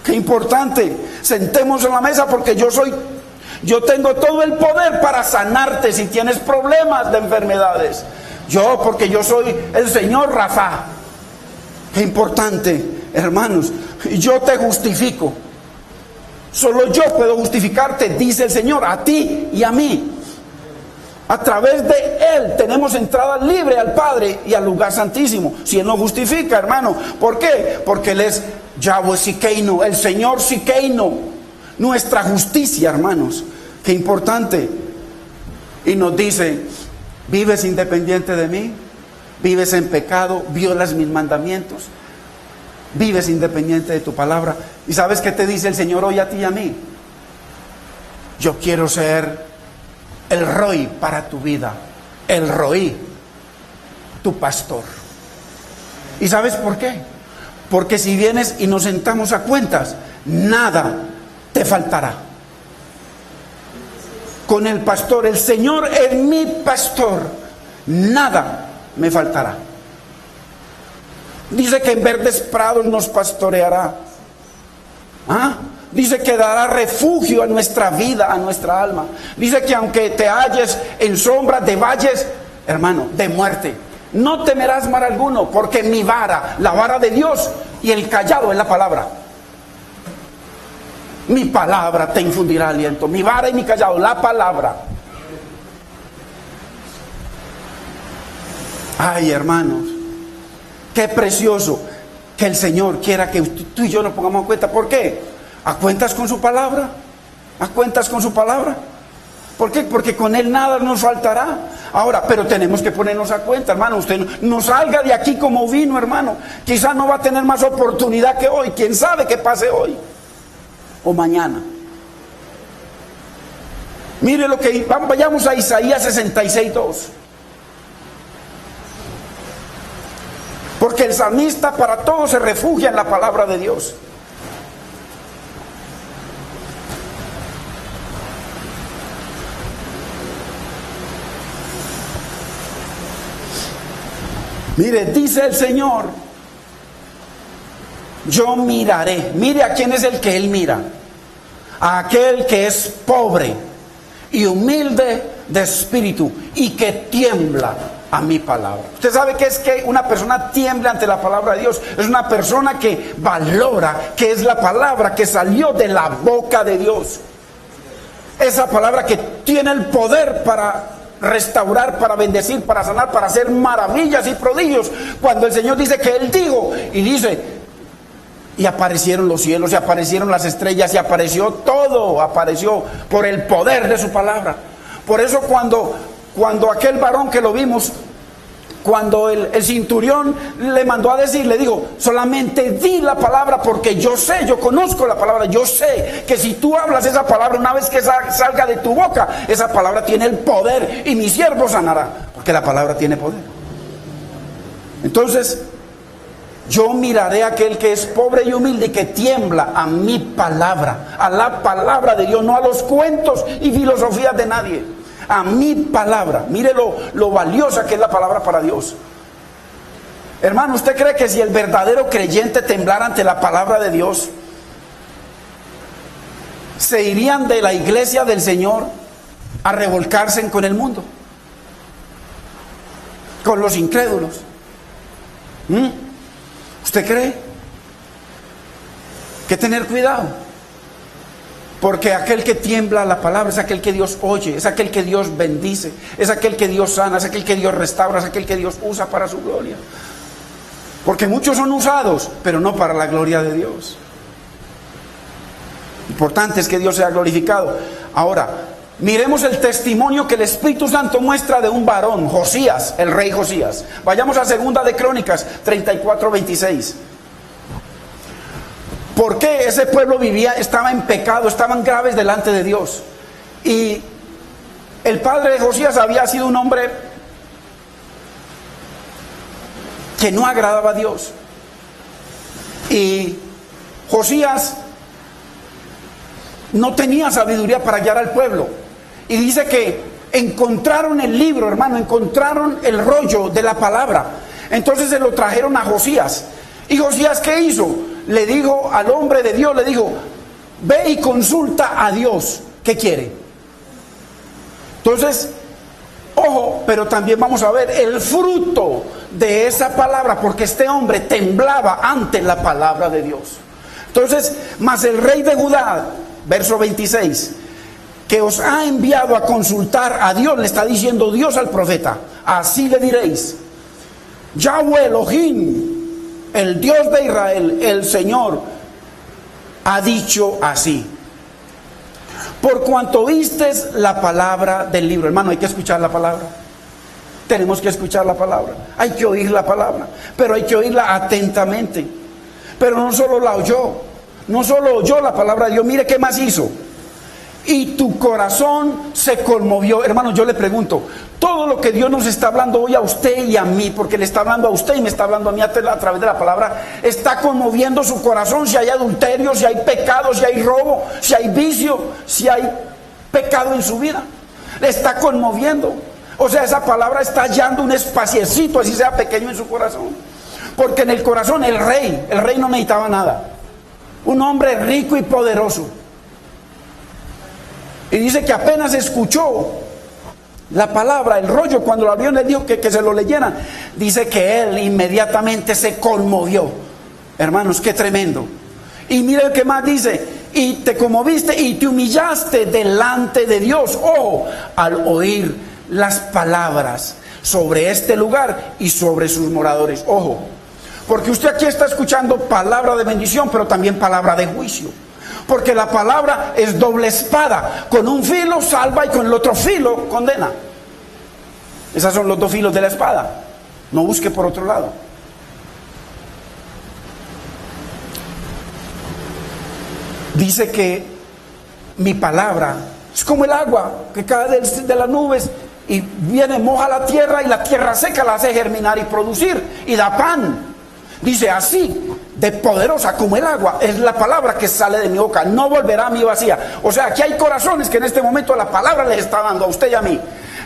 A: Qué importante. Sentemos en la mesa porque yo tengo todo el poder para sanarte si tienes problemas de enfermedades. Porque yo soy el Señor Rafa. Qué importante, hermanos. Yo te justifico. Solo yo puedo justificarte, dice el Señor, a ti y a mí. A través de Él tenemos entrada libre al Padre y al lugar santísimo. Si Él nos justifica, hermano. ¿Por qué? Porque Él es Yahweh Sikeino, el Señor Sikeino, nuestra justicia, hermanos. Qué importante. Y nos dice: ¿vives independiente de mí? ¿Vives en pecado? ¿Violas mis mandamientos? ¿Vives independiente de tu palabra? ¿Y sabes qué te dice el Señor hoy a ti y a mí? Yo quiero ser el Roí para tu vida, el Roí, tu pastor. ¿Y sabes por qué? Porque si vienes y nos sentamos a cuentas, nada te faltará. Con el pastor, el Señor es mi pastor, nada me faltará. Dice que en verdes prados nos pastoreará. Dice que dará refugio a nuestra vida, a nuestra alma. Dice que aunque te halles en sombra de valles, hermano, de muerte, no temerás mal alguno, porque mi vara, la vara de Dios, y el callado es la palabra. Mi palabra te infundirá aliento. Mi vara y mi callado, la palabra. Ay, hermanos, qué precioso que el Señor quiera que tú y yo nos pongamos a cuenta. ¿Por qué? ¿A cuentas con su palabra? ¿A cuentas con su palabra? ¿Por qué? Porque con Él nada nos faltará. Ahora, pero tenemos que ponernos a cuenta, hermano. Usted no salga de aquí como vino, hermano. Quizás no va a tener más oportunidad que hoy. ¿Quién sabe qué pase hoy o mañana? Mire lo que... Vayamos a Isaías 66:2. Porque el salmista para todo se refugia en la palabra de Dios. Mire, dice el Señor: yo miraré. Mire a quién es el que Él mira. A aquel que es pobre y humilde de espíritu y que tiembla a mi palabra. Usted sabe que es que una persona tiembla ante la palabra de Dios. Es una persona que valora que es la palabra que salió de la boca de Dios. Esa palabra que tiene el poder para restaurar, para bendecir, para sanar, para hacer maravillas y prodigios. Cuando el Señor dice que Él dijo, y dice, y aparecieron los cielos, y aparecieron las estrellas, y apareció todo, apareció por el poder de su palabra. Por eso cuando aquel varón que lo vimos, cuando el centurión le mandó a decir, le dijo: solamente di la palabra, porque yo sé, yo conozco la palabra, yo sé que si tú hablas esa palabra, una vez que salga de tu boca, esa palabra tiene el poder y mi siervo sanará, porque la palabra tiene poder. Entonces, yo miraré a aquel que es pobre y humilde y que tiembla a mi palabra, a la palabra de Dios, no a los cuentos y filosofías de nadie. A mi palabra. Mire lo valiosa que es la palabra para Dios. Hermano, ¿usted cree que si el verdadero creyente temblara ante la palabra de Dios, se irían de la iglesia del Señor a revolcarse con el mundo, con los incrédulos? ¿Usted cree? Hay que tener cuidado. Porque aquel que tiembla a la palabra es aquel que Dios oye, es aquel que Dios bendice, es aquel que Dios sana, es aquel que Dios restaura, es aquel que Dios usa para su gloria. Porque muchos son usados, pero no para la gloria de Dios. Importante es que Dios sea glorificado. Ahora, miremos el testimonio que el Espíritu Santo muestra de un varón, Josías, el rey Josías. Vayamos a Segunda de Crónicas 34:26. ¿Por qué ese pueblo estaba en pecado, estaban graves delante de Dios? Y el padre de Josías había sido un hombre que no agradaba a Dios. Y Josías no tenía sabiduría para guiar al pueblo. Y dice que encontraron el libro, hermano, encontraron el rollo de la palabra. Entonces se lo trajeron a Josías. ¿Y Josías qué hizo? Le dijo al hombre de Dios, le dijo: ve y consulta a Dios, ¿qué quiere? Entonces, ojo, pero también vamos a ver el fruto de esa palabra, porque este hombre temblaba ante la palabra de Dios. Entonces, mas el rey de Judá, verso 26, que os ha enviado a consultar a Dios, le está diciendo Dios al profeta, así le diréis: Yahweh Elohim, el Dios de Israel, el Señor, ha dicho así: por cuanto oístes la palabra del libro. Hermano, hay que escuchar la palabra. Tenemos que escuchar la palabra. Hay que oír la palabra, pero hay que oírla atentamente. Pero no solo la oyó, no solo oyó la palabra de Dios, mire qué más hizo. Y tu corazón se conmovió. Hermano, yo le pregunto, todo lo que Dios nos está hablando hoy a usted y a mí, porque le está hablando a usted y me está hablando a mí a través de la palabra, está conmoviendo su corazón. Si hay adulterio, si hay pecado, si hay robo, si hay vicio, si hay pecado en su vida, le está conmoviendo. O sea, esa palabra está hallando un espaciecito, así sea pequeño, en su corazón. Porque en el corazón el rey no necesitaba nada. Un hombre rico y poderoso. Y dice que apenas escuchó la palabra, el rollo, cuando lo abrió, le dijo que se lo leyeran. Dice que él inmediatamente se conmovió. Hermanos, qué tremendo. Y mire qué más dice: y te conmoviste y te humillaste delante de Dios. Ojo, al oír las palabras sobre este lugar y sobre sus moradores. Ojo, porque usted aquí está escuchando palabra de bendición, pero también palabra de juicio. Porque la palabra es doble espada, con un filo salva y con el otro filo condena. Esos son los dos filos de la espada. No busque por otro lado. Dice que mi palabra es como el agua que cae de las nubes y viene, moja la tierra, y la tierra seca la hace germinar y producir y da pan. Dice, así de poderosa como el agua es la palabra que sale de mi boca, no volverá a mí vacía. O sea, aquí hay corazones que en este momento la palabra les está dando a usted y a mí.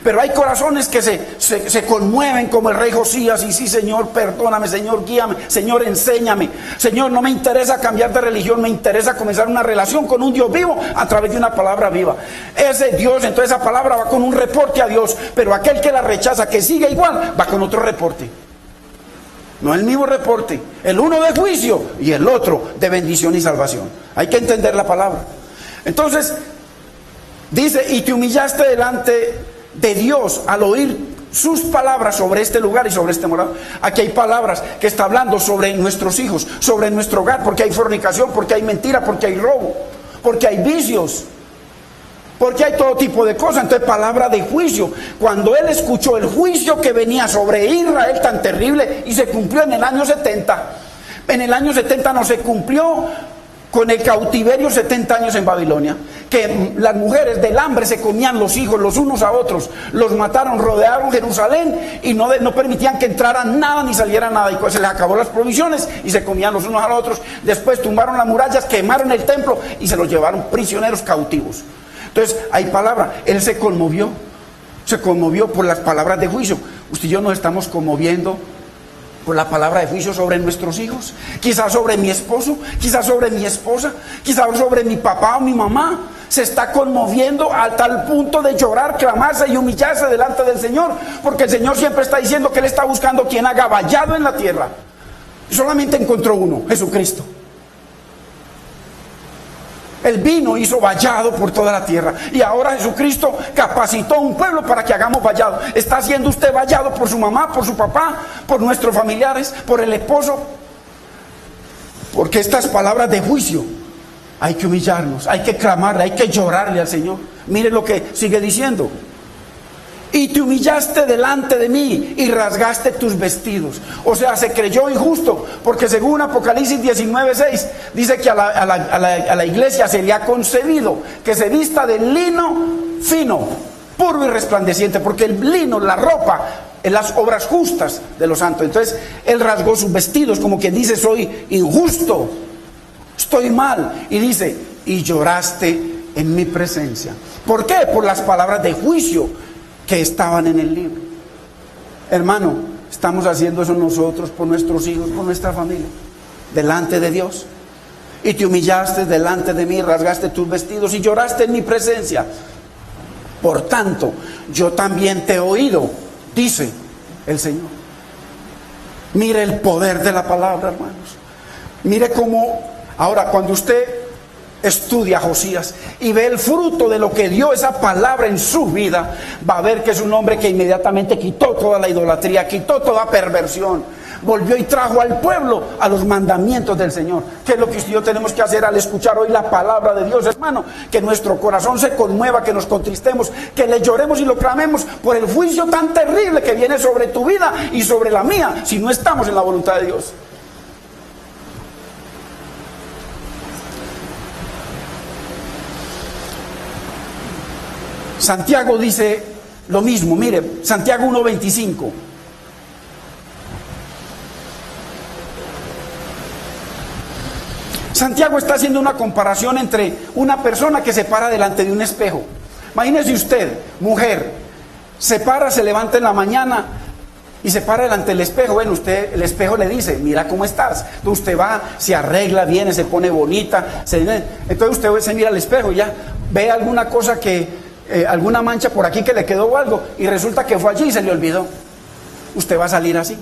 A: Pero hay corazones que se conmueven como el rey Josías, y sí, Señor, perdóname, Señor, guíame, Señor, enséñame. Señor, no me interesa cambiar de religión, me interesa comenzar una relación con un Dios vivo a través de una palabra viva. Ese Dios, entonces esa palabra va con un reporte a Dios, pero aquel que la rechaza, que sigue igual, va con otro reporte. No el mismo reporte, el uno de juicio y el otro de bendición y salvación. Hay que entender la palabra. Entonces, dice, y te humillaste delante de Dios al oír sus palabras sobre este lugar y sobre este morado. Aquí hay palabras que está hablando sobre nuestros hijos, sobre nuestro hogar, porque hay fornicación, porque hay mentira, porque hay robo, porque hay vicios, porque hay todo tipo de cosas. Entonces, palabra de juicio. Cuando él escuchó el juicio que venía sobre Israel tan terrible, y se cumplió en el año 70. En el año 70 no se cumplió con el cautiverio 70 años en Babilonia, que las mujeres del hambre se comían los hijos los unos a otros, los mataron, rodearon Jerusalén y no permitían que entrara nada ni saliera nada, y pues se les acabó las provisiones y se comían los unos a los otros. Después tumbaron las murallas, quemaron el templo y se los llevaron prisioneros cautivos. Entonces hay palabra. Él se conmovió por las palabras de juicio. Usted y yo nos estamos conmoviendo por la palabra de juicio sobre nuestros hijos, quizás sobre mi esposo, quizás sobre mi esposa, quizás sobre mi papá o mi mamá. Se está conmoviendo a tal punto de llorar, clamarse y humillarse delante del Señor, porque el Señor siempre está diciendo que Él está buscando quien haga vallado en la tierra. Solamente encontró uno, Jesucristo. Él vino, hizo vallado por toda la tierra, y ahora Jesucristo capacitó a un pueblo para que hagamos vallado. ¿Está haciendo usted vallado por su mamá, por su papá, por nuestros familiares, por el esposo? Porque estas palabras de juicio hay que humillarnos, hay que clamarle, hay que llorarle al Señor. Mire lo que sigue diciendo: y te humillaste delante de mí y rasgaste tus vestidos. O sea, se creyó injusto, porque según Apocalipsis 19:6 dice que a la iglesia se le ha concedido que se vista de lino fino, puro y resplandeciente, porque el lino, la ropa, en las obras justas de los santos. Entonces él rasgó sus vestidos, como quien dice: soy injusto, estoy mal. Y dice: y lloraste en mi presencia. ¿Por qué? Por las palabras de juicio que estaban en el libro. Hermano, estamos haciendo eso nosotros por nuestros hijos, por nuestra familia, delante de Dios. Y te humillaste delante de mí, rasgaste tus vestidos y lloraste en mi presencia. Por tanto, yo también te he oído, dice el Señor. Mire el poder de la palabra, hermanos. Mire cómo, ahora, cuando usted estudia a Josías y ve el fruto de lo que dio esa palabra en su vida, va a ver que es un hombre que inmediatamente quitó toda la idolatría, quitó toda perversión, volvió y trajo al pueblo a los mandamientos del Señor. ¿Qué es lo que usted y yo tenemos que hacer al escuchar hoy la palabra de Dios, hermano? Que nuestro corazón se conmueva, que nos contristemos, que le lloremos y lo clamemos por el juicio tan terrible que viene sobre tu vida y sobre la mía si no estamos en la voluntad de Dios. Santiago dice lo mismo, mire, Santiago 1:25. Santiago está haciendo una comparación entre una persona que se para delante de un espejo. Imagínese usted, mujer, se para, se levanta en la mañana y se para delante del espejo. Bueno, usted, el espejo le dice, mira cómo estás. Entonces usted va, se arregla, viene, se pone bonita. Entonces usted se mira al espejo y ya ve alguna cosa alguna mancha por aquí que le quedó algo y resulta que fue allí y se le olvidó. Usted va a salir así.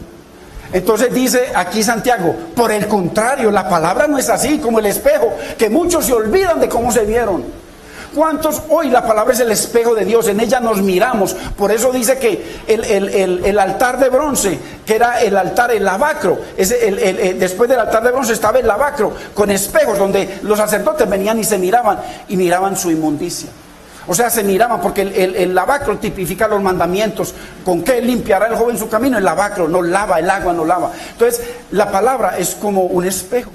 A: Entonces dice aquí Santiago, por el contrario, la palabra no es así como el espejo, que muchos se olvidan de cómo se vieron. ¿Cuántos hoy la palabra es el espejo de Dios? En ella nos miramos. Por eso dice que el altar de bronce, que era el altar, el lavacro, después del altar de bronce estaba el lavacro con espejos donde los sacerdotes venían y se miraban su inmundicia. O sea, se miraban porque el lavacro tipifica los mandamientos. ¿Con qué limpiará el joven su camino? El lavacro no lava, el agua no lava. Entonces, la palabra es como un espejo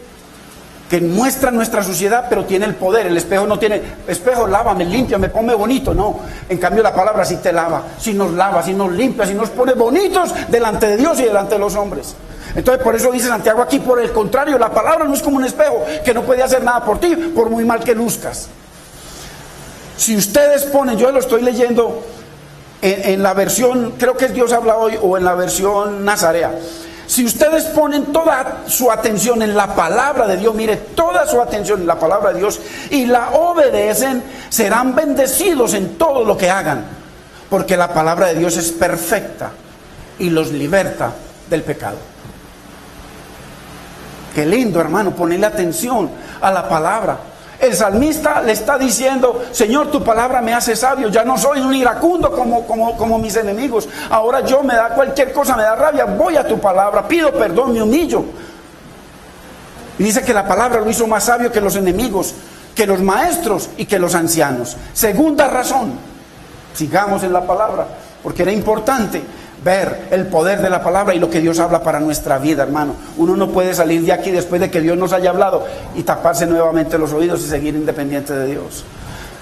A: que muestra nuestra suciedad, pero tiene el poder. El espejo no tiene, espejo, lávame, límpiame, ponme bonito. No, en cambio la palabra sí te lava, sí nos lava, sí nos limpia, sí nos pone bonitos delante de Dios y delante de los hombres. Entonces por eso dice Santiago aquí, por el contrario, la palabra no es como un espejo que no puede hacer nada por ti, por muy mal que luzcas. Si ustedes ponen, yo lo estoy leyendo en la versión, creo que es Dios habla hoy, o en la versión nazarea. Si ustedes ponen toda su atención en la palabra de Dios, mire, toda su atención en la palabra de Dios y la obedecen, serán bendecidos en todo lo que hagan, porque la palabra de Dios es perfecta y los liberta del pecado. Qué lindo, hermano, ponerle atención a la palabra. El salmista le está diciendo, Señor, tu palabra me hace sabio, ya no soy un iracundo como mis enemigos. Ahora yo me da cualquier cosa, me da rabia, voy a tu palabra, pido perdón, me humillo. Y dice que la palabra lo hizo más sabio que los enemigos, que los maestros y que los ancianos. Segunda razón, sigamos en la palabra, porque era importante ver el poder de la palabra y lo que Dios habla para nuestra vida, hermano. Uno no puede salir de aquí después de que Dios nos haya hablado y taparse nuevamente los oídos y seguir independiente de Dios.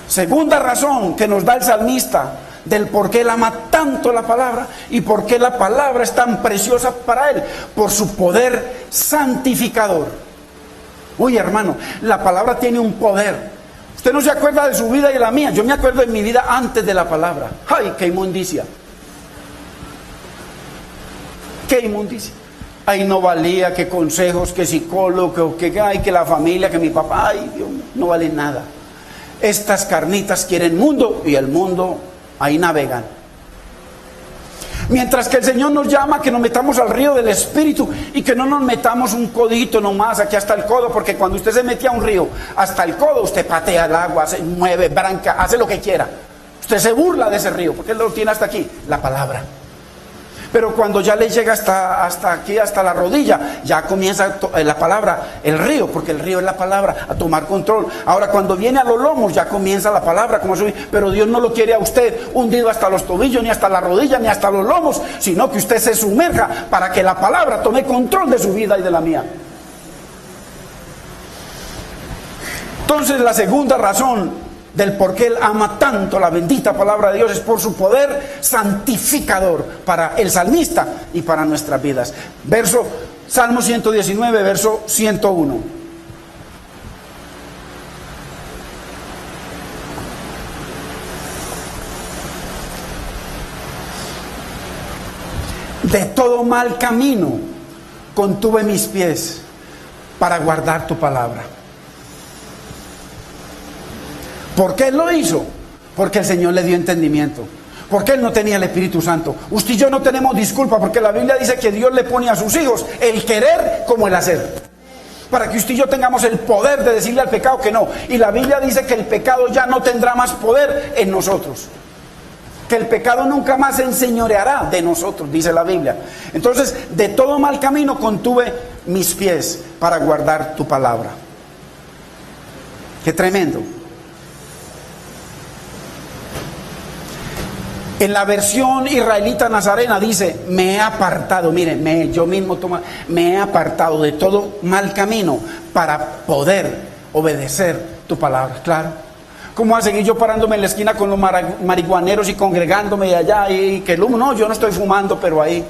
A: Segunda razón que nos da el salmista del por qué él ama tanto la palabra y por qué la palabra es tan preciosa para él, por su poder santificador. Uy, hermano, la palabra tiene un poder. Usted no se acuerda de su vida y de la mía. Yo me acuerdo de mi vida antes de la palabra. ¡Ay, qué inmundicia! ¡Qué inmundicia! Ay, no valía, qué consejos, qué psicólogo, que la familia, que mi papá, ay, Dios mío, no vale nada. Estas carnitas quieren mundo y el mundo, ahí navegan. Mientras que el Señor nos llama que nos metamos al río del Espíritu y que no nos metamos un codito nomás aquí hasta el codo, porque cuando usted se mete a un río hasta el codo, usted patea el agua, se mueve, branca, hace lo que quiera. Usted se burla de ese río, porque él lo tiene hasta aquí, la palabra. Pero cuando ya le llega hasta aquí, hasta la rodilla, ya comienza la palabra, el río, porque el río es la palabra, a tomar control. Ahora cuando viene a los lomos, ya comienza la palabra, como subir. Pero Dios no lo quiere a usted hundido hasta los tobillos, ni hasta la rodilla, ni hasta los lomos, sino que usted se sumerja para que la palabra tome control de su vida y de la mía. Entonces la segunda razón del por qué él ama tanto la bendita palabra de Dios es por su poder santificador para el salmista y para nuestras vidas. Salmo 119, verso 101. De todo mal camino contuve mis pies para guardar tu palabra. ¿Por qué él lo hizo? Porque el Señor le dio entendimiento. Porque él no tenía el Espíritu Santo. Usted y yo no tenemos disculpa, porque la Biblia dice que Dios le pone a sus hijos el querer como el hacer. para que usted y yo tengamos el poder de decirle al pecado que no. Y la Biblia dice que el pecado ya no tendrá más poder en nosotros, que el pecado nunca más se enseñoreará de nosotros, dice la Biblia. Entonces, de todo mal camino contuve mis pies para guardar tu palabra. Qué tremendo. En la versión israelita nazarena dice, me he apartado, miren, yo mismo me he apartado de todo mal camino para poder obedecer tu palabra. Claro. ¿Cómo va a seguir yo parándome en la esquina con los marihuaneros y congregándome allá y que el humo? No, yo no estoy fumando, pero ahí.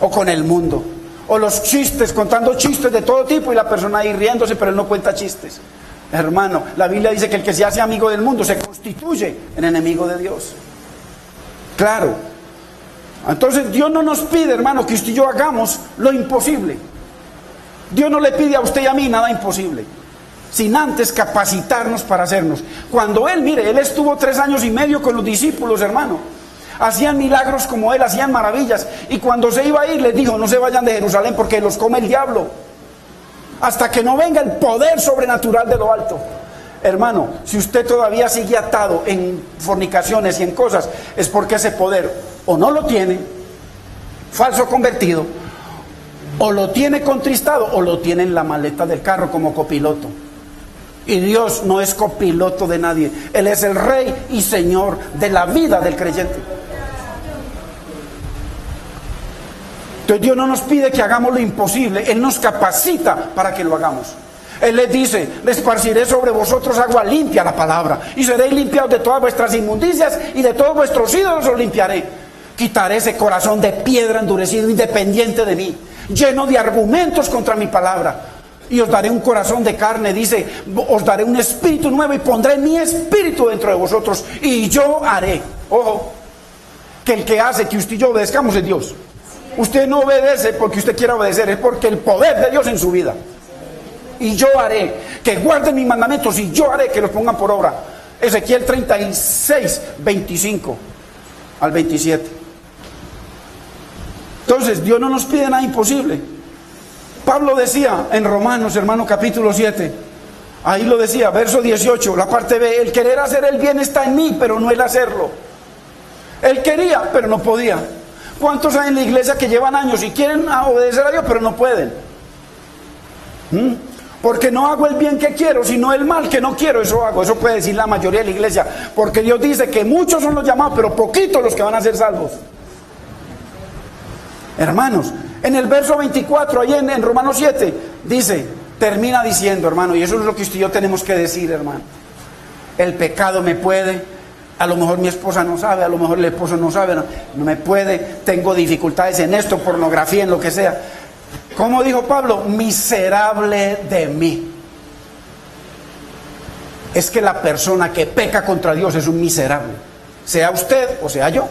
A: O con el mundo. O los chistes, contando chistes de todo tipo y la persona ahí riéndose, pero él no cuenta chistes. Hermano, la Biblia dice que el que se hace amigo del mundo se constituye en enemigo de Dios. Claro. Entonces Dios no nos pide, hermano, que usted y yo hagamos lo imposible. Dios no le pide a usted y a mí nada imposible, sin antes capacitarnos para hacernos. Cuando Él estuvo 3 años y medio con los discípulos, hermano. Hacían milagros como Él, hacían maravillas. Y cuando se iba a ir, les dijo, no se vayan de Jerusalén porque los come el diablo. Hasta que no venga el poder sobrenatural de lo alto. Hermano, si usted todavía sigue atado en fornicaciones y en cosas, es porque ese poder o no lo tiene, falso convertido, o lo tiene contristado, o lo tiene en la maleta del carro como copiloto. Y Dios no es copiloto de nadie. Él es el Rey y Señor de la vida del creyente. Entonces Dios no nos pide que hagamos lo imposible. Él nos capacita para que lo hagamos. Él les dice, esparciré sobre vosotros agua limpia, la palabra, y seréis limpiados de todas vuestras inmundicias, y de todos vuestros ídolos os limpiaré. Quitaré ese corazón de piedra endurecido, independiente de mí, lleno de argumentos contra mi palabra. Y os daré un corazón de carne, dice, os daré un espíritu nuevo y pondré mi espíritu dentro de vosotros, y yo haré. Ojo, que el que hace que usted y yo obedezcamos es Dios. Usted no obedece porque usted quiera obedecer, es porque el poder de Dios en su vida. Y yo haré que guarden mis mandamientos, y yo haré que los pongan por obra. Ezequiel 36, 25 al 27. Entonces Dios no nos pide nada imposible. Pablo decía en Romanos, hermano, capítulo 7, ahí lo decía, verso 18, la parte B, el querer hacer el bien está en mí, pero no el hacerlo. Él quería, pero no podía. ¿Cuántos hay en la iglesia que llevan años y quieren obedecer a Dios, pero no pueden? Porque no hago el bien que quiero, sino el mal que no quiero, eso hago. Eso puede decir la mayoría de la iglesia, porque Dios dice que muchos son los llamados, pero poquitos los que van a ser salvos. Hermanos, en el verso 24, ahí en Romanos 7, dice, termina diciendo, hermano, y eso es lo que usted y yo tenemos que decir, hermano. El pecado me puede, a lo mejor mi esposa no sabe, a lo mejor el esposo no sabe, no me puede, tengo dificultades en esto, pornografía, en lo que sea. Como dijo Pablo, miserable de mí. Es que la persona que peca contra Dios es un miserable. Sea usted o sea yo,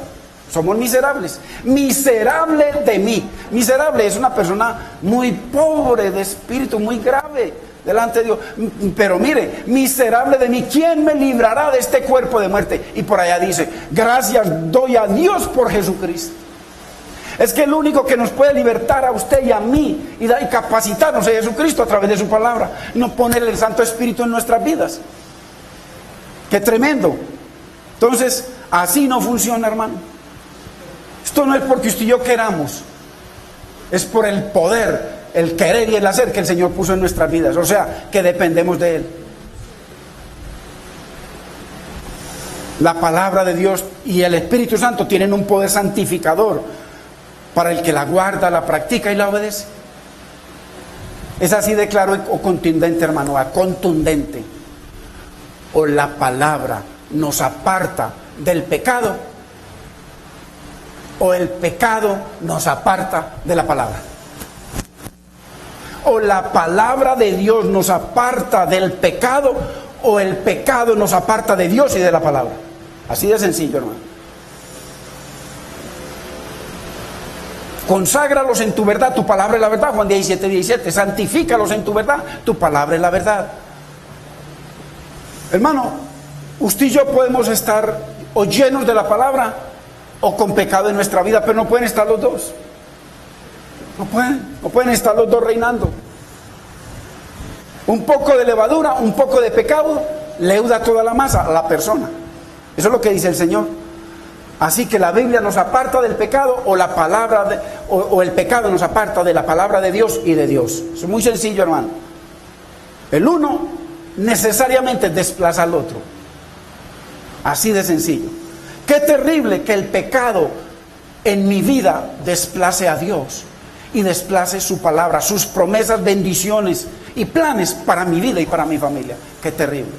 A: somos miserables. Miserable de mí. Miserable es una persona muy pobre de espíritu, muy grave delante de Dios. Pero mire, miserable de mí, ¿quién me librará de este cuerpo de muerte? Y por allá dice, gracias doy a Dios por Jesucristo. Es que el único que nos puede libertar a usted y a mí y capacitarnos es Jesucristo a través de su palabra. No poner el Santo Espíritu en nuestras vidas. ¡Qué tremendo! Entonces, así no funciona, hermano. Esto no es porque usted y yo queramos. Es por el poder, el querer y el hacer que el Señor puso en nuestras vidas. O sea, que dependemos de Él. La palabra de Dios y el Espíritu Santo tienen un poder santificador para el que la guarda, la practica y la obedece. Es así de claro o contundente, hermano, contundente. O la palabra nos aparta del pecado, o el pecado nos aparta de la palabra. O la palabra de Dios nos aparta del pecado, o el pecado nos aparta de Dios y de la palabra. Así de sencillo, hermano. Conságralos en tu verdad, tu palabra es la verdad, Juan 17, 17. Santifícalos en tu verdad, tu palabra es la verdad. Hermano, usted y yo podemos estar o llenos de la palabra o con pecado en nuestra vida, pero no pueden estar los dos. No pueden estar los dos reinando. Un poco de levadura, un poco de pecado, leuda toda la masa a la persona. Eso es lo que dice el Señor. Así que la Biblia nos aparta del pecado, o la palabra o el pecado nos aparta de la palabra de Dios y de Dios. Eso es muy sencillo, hermano. El uno necesariamente desplaza al otro. Así de sencillo. Qué terrible que el pecado en mi vida desplace a Dios y desplace su palabra, sus promesas, bendiciones y planes para mi vida y para mi familia. Qué terrible.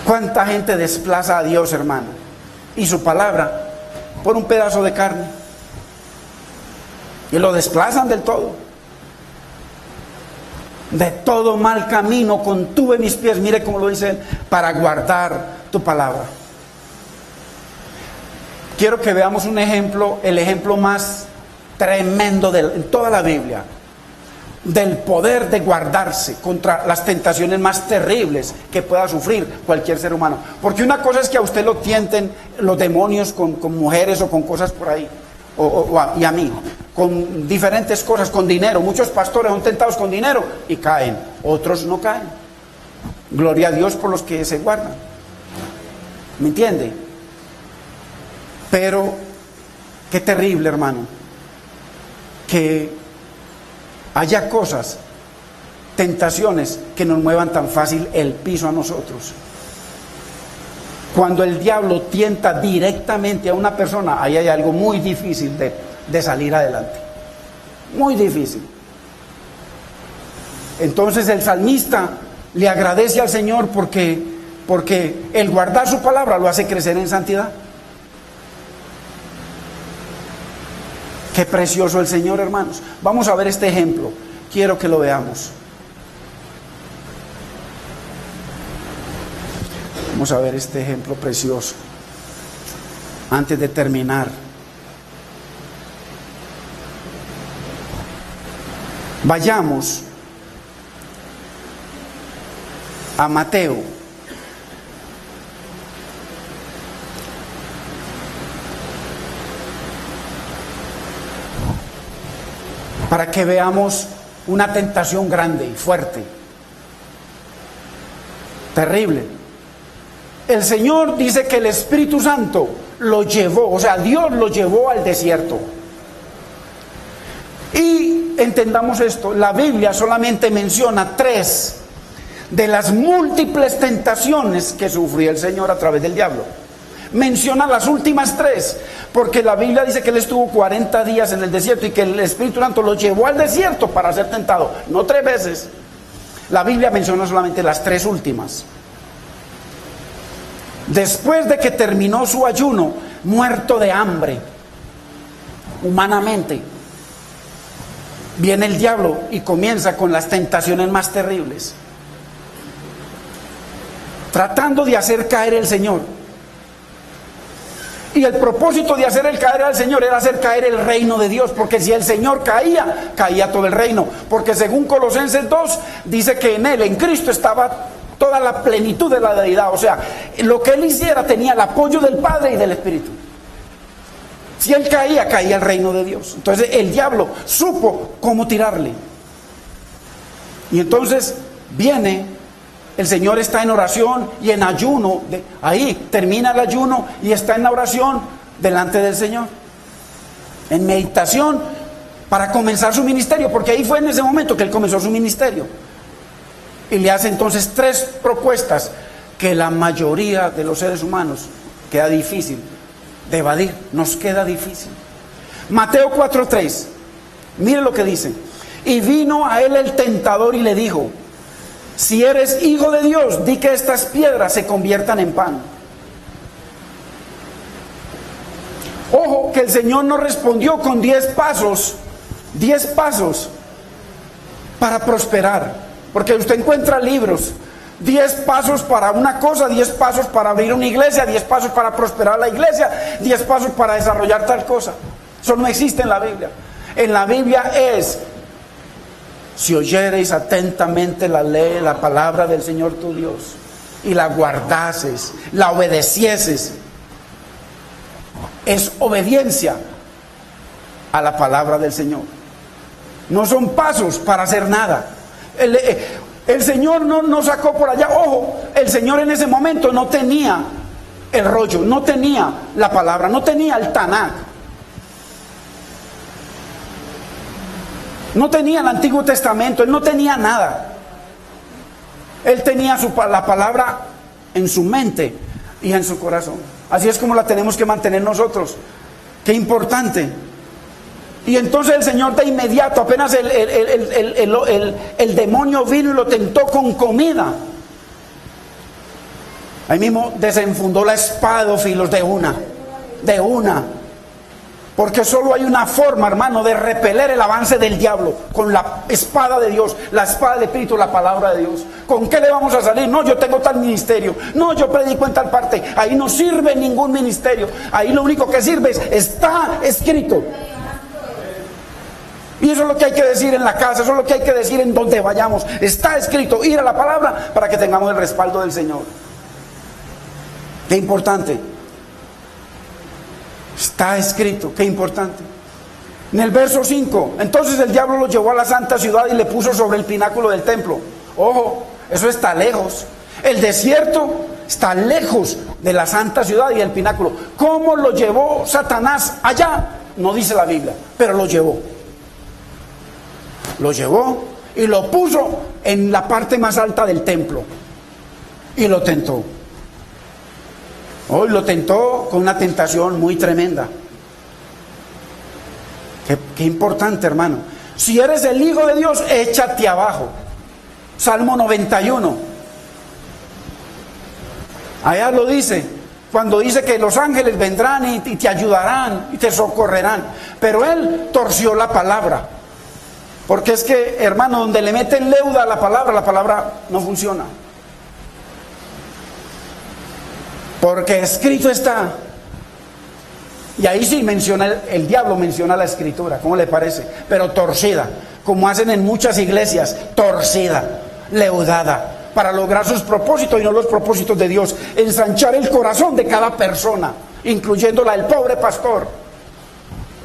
A: ¿Cuánta gente desplaza a Dios, hermano, y su palabra por un pedazo de carne? Y lo desplazan del todo. De todo mal camino contuve mis pies, mire cómo lo dice él, para guardar tu palabra. Quiero que veamos un ejemplo, el ejemplo más tremendo en toda la Biblia, del poder de guardarse contra las tentaciones más terribles que pueda sufrir cualquier ser humano. Porque una cosa es que a usted lo tienten los demonios con mujeres o con cosas por ahí, y a mí, con diferentes cosas, con dinero. Muchos pastores son tentados con dinero y caen, otros no caen. Gloria a Dios por los que se guardan. ¿Me entiende? Pero qué terrible, hermano, que haya cosas, tentaciones que nos muevan tan fácil el piso a nosotros. Cuando el diablo tienta directamente a una persona, ahí hay algo muy difícil de salir adelante. Muy difícil. Entonces el salmista le agradece al Señor porque el guardar su palabra lo hace crecer en santidad. Qué precioso el Señor, hermanos. Vamos a ver este ejemplo. Quiero que lo veamos. Vamos a ver este ejemplo precioso. Antes de terminar. Vayamos a Mateo. Para que veamos una tentación grande y fuerte. Terrible. El Señor dice que el Espíritu Santo lo llevó, o sea, Dios lo llevó al desierto. Y entendamos esto, la Biblia solamente menciona 3 de las múltiples tentaciones que sufrió el Señor a través del diablo. Menciona las últimas 3, porque la Biblia dice que él estuvo 40 días en el desierto y que el Espíritu Santo lo llevó al desierto para ser tentado, no 3 veces. La Biblia menciona solamente las 3 últimas. Después de que terminó su ayuno, muerto de hambre, humanamente, viene el diablo y comienza con las tentaciones más terribles, tratando de hacer caer el Señor. Y el propósito de hacer caer al Señor era hacer caer el reino de Dios, porque si el Señor caía, caía todo el reino. Porque según Colosenses 2, dice que en Él, en Cristo, estaba toda la plenitud de la deidad. O sea, lo que Él hiciera tenía el apoyo del Padre y del Espíritu. Si Él caía, caía el reino de Dios. Entonces el diablo supo cómo tirarle. Y entonces viene... El Señor está en oración y en ayuno, ahí termina el ayuno y está en la oración delante del Señor, en meditación para comenzar su ministerio, porque ahí fue en ese momento que Él comenzó su ministerio. Y le hace entonces 3 propuestas que la mayoría de los seres humanos queda difícil de evadir, nos queda difícil. Mateo 4:3, mire lo que dice: y vino a él el tentador y le dijo: si eres hijo de Dios, di que estas piedras se conviertan en pan. Ojo, que el Señor no respondió con 10 pasos para prosperar. Porque usted encuentra libros, 10 pasos para una cosa, 10 pasos para abrir una iglesia, 10 pasos para prosperar la iglesia, 10 pasos para desarrollar tal cosa. Eso no existe en la Biblia. En la Biblia es: si oyereis atentamente la ley, la palabra del Señor tu Dios, y la guardases, la obedecieses. Es obediencia a la palabra del Señor. No son pasos para hacer nada. El Señor no sacó por allá. Ojo, el Señor en ese momento no tenía el rollo, no tenía la palabra, no tenía el Tanakh, no tenía el Antiguo Testamento, Él no tenía nada. Él tenía la palabra en su mente y en su corazón. Así es como la tenemos que mantener nosotros. Qué importante. Y entonces el Señor de inmediato, apenas el demonio vino y lo tentó con comida, ahí mismo desenfundó la espada de dos filos de una. Porque solo hay una forma, hermano, de repeler el avance del diablo: con la espada de Dios, la espada del Espíritu, la palabra de Dios. ¿Con qué le vamos a salir? No, yo tengo tal ministerio, no, yo predico en tal parte. Ahí no sirve ningún ministerio. Ahí lo único que sirve es: está escrito. Y eso es lo que hay que decir en la casa, eso es lo que hay que decir en donde vayamos. Está escrito, ir a la palabra para que tengamos el respaldo del Señor. Qué importante. Está escrito, qué importante. En el verso 5, entonces el diablo lo llevó a la santa ciudad y le puso sobre el pináculo del templo. Ojo, eso está lejos. El desierto está lejos de la santa ciudad y el pináculo. ¿Cómo lo llevó Satanás allá? No dice la Biblia, pero lo llevó. Lo llevó y lo puso en la parte más alta del templo y lo tentó. Hoy lo tentó con una tentación muy tremenda. Qué importante, hermano. Si eres el Hijo de Dios, échate abajo. Salmo 91. Allá lo dice, cuando dice que los ángeles vendrán y te ayudarán y te socorrerán. Pero él torció la palabra. Porque es que, hermano, donde le meten leuda a la palabra no funciona. Porque escrito está. Y ahí sí menciona, el diablo menciona la escritura. ¿Cómo le parece? Pero torcida, como hacen en muchas iglesias, torcida, leudada, para lograr sus propósitos y no los propósitos de Dios. Ensanchar el corazón de cada persona, incluyendo la del pobre pastor,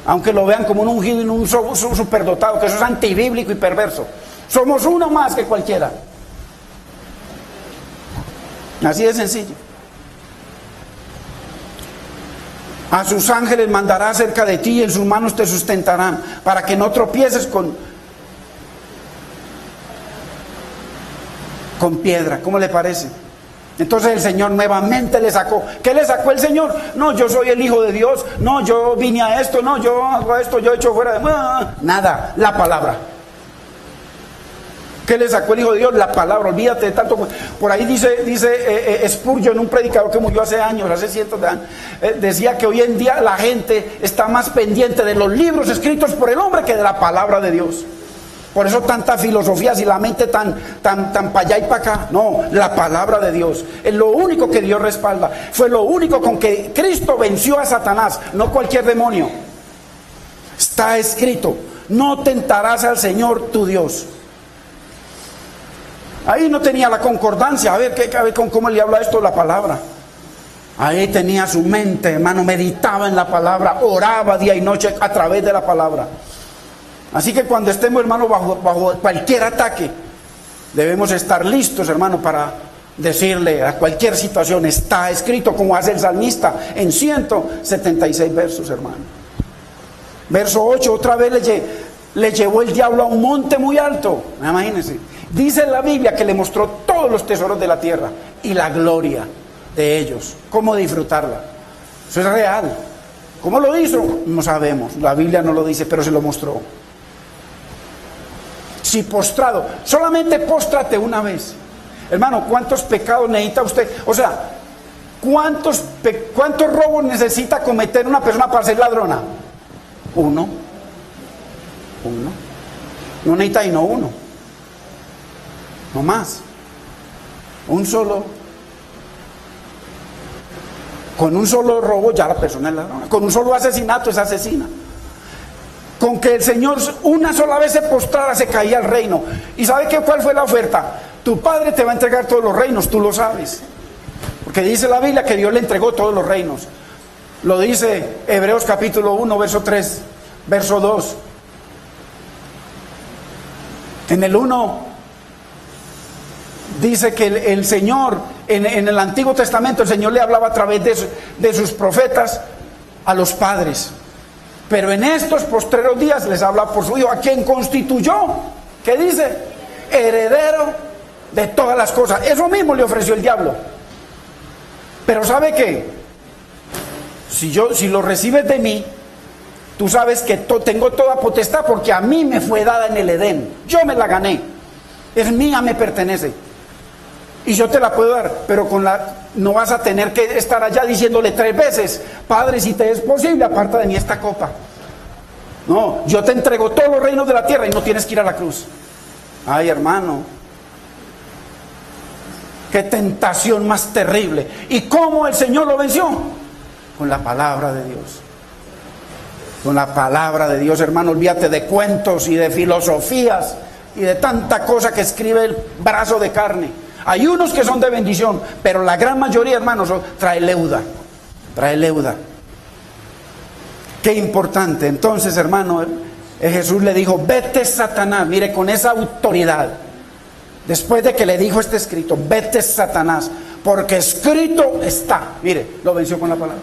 A: aunque lo vean como un ungido y un superdotado, que eso es antibíblico y perverso. Somos uno más que cualquiera. Así de sencillo. A sus ángeles mandará cerca de ti y en sus manos te sustentarán, para que no tropieces con piedra. ¿Cómo le parece? Entonces el Señor nuevamente le sacó. ¿Qué le sacó el Señor? No, yo soy el Hijo de Dios. No, yo vine a esto. No, yo hago esto. Yo he hecho fuera de... Nada, la palabra. ¿Qué le sacó el Hijo de Dios? La palabra. Olvídate de tanto. Por ahí dice Spurgeon, un predicador que murió hace años, hace cientos de años, decía que hoy en día la gente está más pendiente de los libros escritos por el hombre que de la palabra de Dios. Por eso tanta filosofía, y la mente tan para allá y para acá. No, la palabra de Dios es lo único que Dios respalda. Fue lo único con que Cristo venció a Satanás, no cualquier demonio. Está escrito: no tentarás al Señor tu Dios. Ahí no tenía la concordancia. A ver cómo le habla esto la palabra. Ahí tenía su mente, hermano, meditaba en la palabra, oraba día y noche a través de la palabra. Así que cuando estemos, hermano, bajo cualquier ataque, debemos estar listos, hermano, para decirle a cualquier situación: está escrito, como hace el salmista en 176 versos, hermano. Verso 8, otra vez le llevó el diablo a un monte muy alto. Imagínense. Dice la Biblia que le mostró todos los tesoros de la tierra y la gloria de ellos. ¿Cómo disfrutarla? Eso es real. ¿Cómo lo hizo? No sabemos. La Biblia no lo dice, pero se lo mostró. Si postrado, solamente póstrate una vez. Hermano, ¿cuántos pecados necesita usted? O sea, ¿cuántos robos necesita cometer una persona para ser ladrona? Uno. No necesita y no uno. No más. Un solo. Con un solo robo ya la persona es ladrona. Con un solo asesinato es asesina. Con que el Señor una sola vez se postrara, se caía el reino. ¿Y sabe cuál fue la oferta? Tu Padre te va a entregar todos los reinos, tú lo sabes. Porque dice la Biblia que Dios le entregó todos los reinos. Lo dice Hebreos capítulo 1, verso 3, verso 2. En el 1 dice que el Señor, en el Antiguo Testamento, el Señor le hablaba a través de sus profetas a los padres. Pero en estos postreros días les habla por su Hijo, a quien constituyó, ¿qué dice? Heredero de todas las cosas. Eso mismo le ofreció el diablo. Pero ¿sabe qué? Si lo recibes de mí, tú sabes que tengo toda potestad, porque a mí me fue dada en el Edén. Yo me la gané. Es mía, me pertenece. Y yo te la puedo dar, pero no vas a tener que estar allá diciéndole 3 veces, Padre, si te es posible, aparta de mí esta copa. No, yo te entrego todos los reinos de la tierra y no tienes que ir a la cruz. Ay, hermano, qué tentación más terrible. ¿Y cómo el Señor lo venció? Con la palabra de Dios. Con la palabra de Dios, hermano. Olvídate de cuentos y de filosofías y de tanta cosa que escribe el brazo de carne. Hay unos que son de bendición, pero la gran mayoría, hermanos, trae leuda. Trae leuda. Qué importante. Entonces, hermano, Jesús le dijo, vete, Satanás. Mire, con esa autoridad. Después de que le dijo este escrito, vete, Satanás, porque escrito está. Mire, lo venció con la palabra.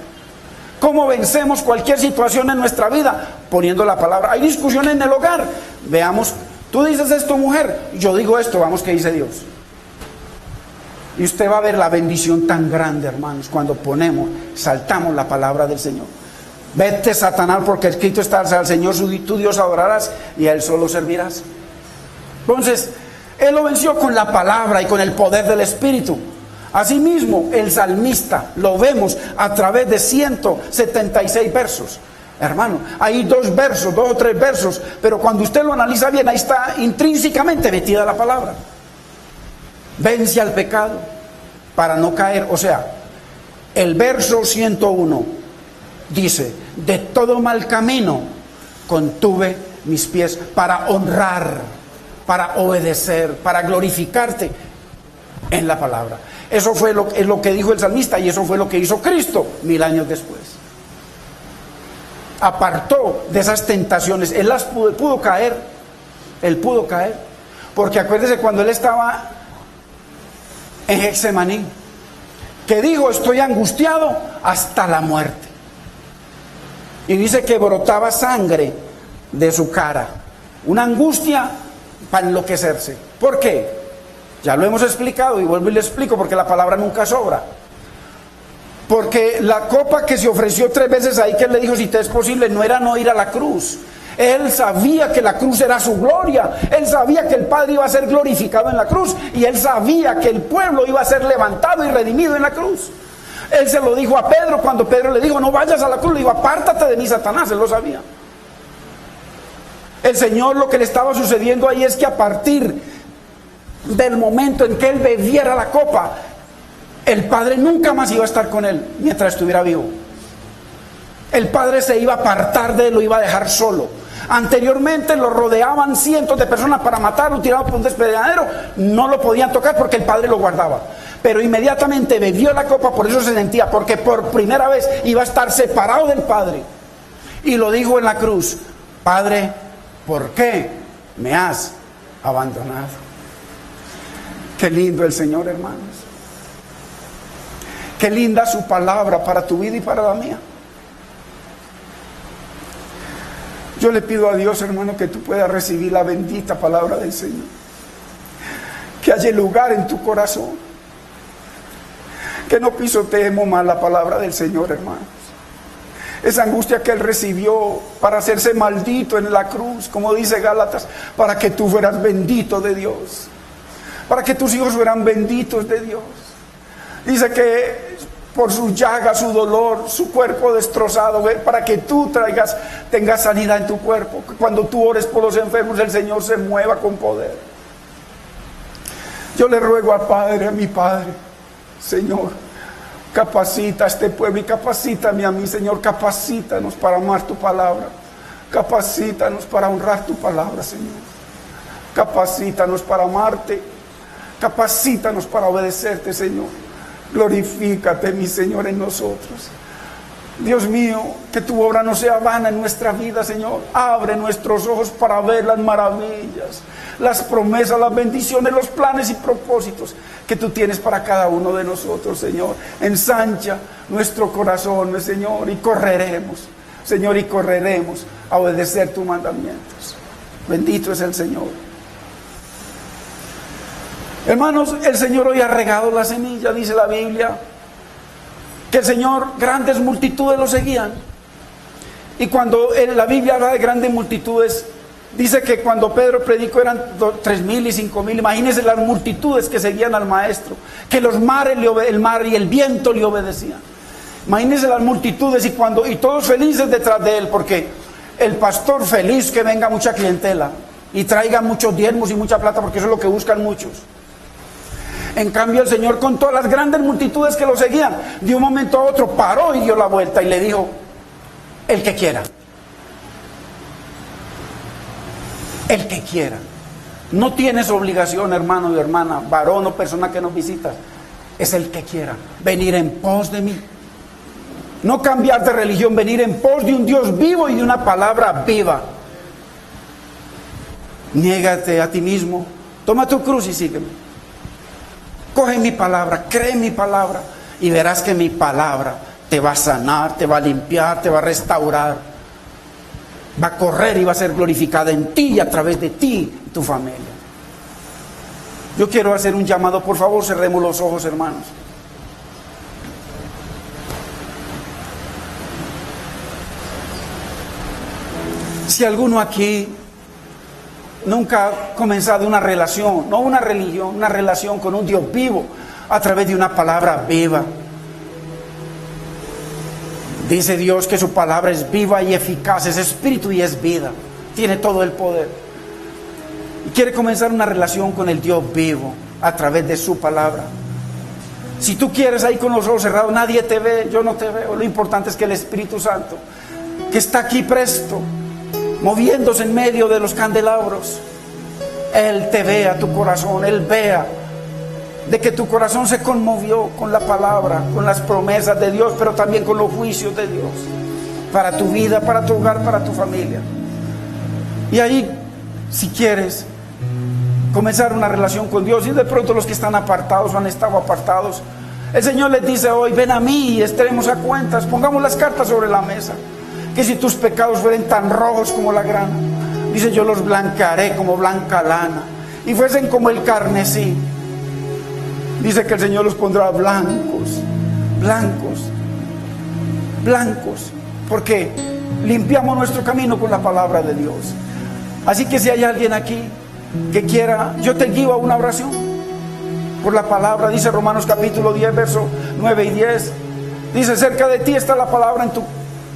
A: ¿Cómo vencemos cualquier situación en nuestra vida? Poniendo la palabra. Hay discusión en el hogar. Veamos, tú dices esto, mujer, yo digo esto, vamos, ¿qué dice Dios? Y usted va a ver la bendición tan grande, hermanos, cuando saltamos la palabra del Señor. Vete, Satanás, porque escrito está, al Señor tu Dios adorarás y a Él solo servirás. Entonces, Él lo venció con la palabra y con el poder del Espíritu. Asimismo, el salmista lo vemos a través de 176 versos. Hermano, hay 2 o 3 versos, pero cuando usted lo analiza bien, ahí está intrínsecamente metida la palabra. Vence al pecado para no caer. O sea, el verso 101 dice, de todo mal camino contuve mis pies para honrar, para obedecer, para glorificarte en la palabra. Eso fue lo que dijo el salmista, y eso fue lo que hizo Cristo 1000 años después. Apartó de esas tentaciones. Él pudo caer. Él pudo caer. Porque acuérdese cuando Él estaba en Getsemaní, que dijo, estoy angustiado hasta la muerte. Y dice que brotaba sangre de su cara. Una angustia para enloquecerse. ¿Por qué? Ya lo hemos explicado y vuelvo y le explico, porque la palabra nunca sobra. Porque la copa que se ofreció 3 veces ahí, que Él le dijo, si te es posible, no era no ir a la cruz. Él sabía que la cruz era su gloria. Él sabía que el Padre iba a ser glorificado en la cruz. Y Él sabía que el pueblo iba a ser levantado y redimido en la cruz. Él se lo dijo a Pedro cuando Pedro le dijo, no vayas a la cruz. Le dijo, apártate de mí, Satanás. Él lo sabía. El Señor, lo que le estaba sucediendo ahí es que a partir del momento en que Él bebiera la copa, el Padre nunca más iba a estar con Él mientras estuviera vivo. El Padre se iba a apartar de Él, lo iba a dejar solo. Anteriormente lo rodeaban cientos de personas para matarlo, tirado por un despeñadero. No lo podían tocar porque el Padre lo guardaba. Pero inmediatamente bebió la copa, por eso se sentía, porque por primera vez iba a estar separado del Padre. Y lo dijo en la cruz, Padre, ¿por qué me has abandonado? Qué lindo el Señor, hermanos. Qué linda su palabra para tu vida y para la mía. Yo le pido a Dios, hermano, que tú puedas recibir la bendita palabra del Señor. Que haya lugar en tu corazón. Que no pisoteemos más la palabra del Señor, hermanos. Esa angustia que Él recibió para hacerse maldito en la cruz, como dice Gálatas, para que tú fueras bendito de Dios. Para que tus hijos fueran benditos de Dios. Dice que por su llaga, su dolor, su cuerpo destrozado, para que tú tengas sanidad en tu cuerpo. Cuando tú ores por los enfermos, el Señor se mueva con poder. Yo le ruego al Padre, a mi Padre, Señor, capacita a este pueblo y capacítame a mí, Señor, capacítanos para amar tu palabra. Capacítanos para honrar tu palabra, Señor. Capacítanos para amarte. Capacítanos para obedecerte, Señor. Glorifícate, mi Señor, en nosotros. Dios mío, que tu obra no sea vana en nuestra vida, Señor. Abre nuestros ojos para ver las maravillas, las promesas, las bendiciones, los planes y propósitos que tú tienes para cada uno de nosotros, Señor. Ensancha nuestro corazón, Señor, y correremos, Señor, y correremos a obedecer tus mandamientos. Bendito es el Señor. Hermanos, el Señor hoy ha regado la semilla, dice la Biblia, que el Señor, grandes multitudes lo seguían. Y cuando la Biblia habla de grandes multitudes, dice que cuando Pedro predicó eran 3,000 y 5,000. Imagínense las multitudes que seguían al maestro, que los mares, el mar y el viento le obedecían. Imagínense las multitudes y todos felices detrás de él, porque el pastor feliz que venga mucha clientela y traiga muchos diezmos y mucha plata, porque eso es lo que buscan muchos. En cambio el Señor, con todas las grandes multitudes que lo seguían, de un momento a otro paró y dio la vuelta y le dijo: el que quiera. El que quiera. No tienes obligación, hermano y hermana, varón o persona que nos visita. Es el que quiera venir en pos de mí. No cambiar de religión, venir en pos de un Dios vivo y de una palabra viva. Niégate a ti mismo, toma tu cruz y sígueme. Coge mi palabra, cree en mi palabra y verás que mi palabra te va a sanar, te va a limpiar, te va a restaurar. Va a correr y va a ser glorificada en ti y a través de ti y tu familia. Yo quiero hacer un llamado, por favor, cerremos los ojos, hermanos. Si alguno aquí nunca ha comenzado una relación, no una religión, una relación con un Dios vivo a través de una palabra viva. Dice Dios que su palabra es viva y eficaz, es espíritu y es vida, tiene todo el poder. Y quiere comenzar una relación con el Dios vivo a través de su palabra. Si tú quieres ahí con los ojos cerrados, nadie te ve, yo no te veo. Lo importante es que el Espíritu Santo, que está aquí presto, moviéndose en medio de los candelabros, Él te vea tu corazón, Él vea de que tu corazón se conmovió con la palabra, con las promesas de Dios, pero también con los juicios de Dios para tu vida, para tu hogar, para tu familia. Y ahí, si quieres comenzar una relación con Dios, y de pronto los que están apartados o han estado apartados, el Señor les dice hoy: ven a mí y estaremos a cuentas, pongamos las cartas sobre la mesa. Que si tus pecados fueren tan rojos como la grana, dice, yo los blanquearé como blanca lana, y fuesen como el carmesí, dice que el Señor los pondrá blancos, blancos, blancos, porque limpiamos nuestro camino con la palabra de Dios. Así que si hay alguien aquí que quiera, yo te guío a una oración por la palabra. Dice Romanos capítulo 10, versos 9 y 10, dice: cerca de ti está la palabra en tu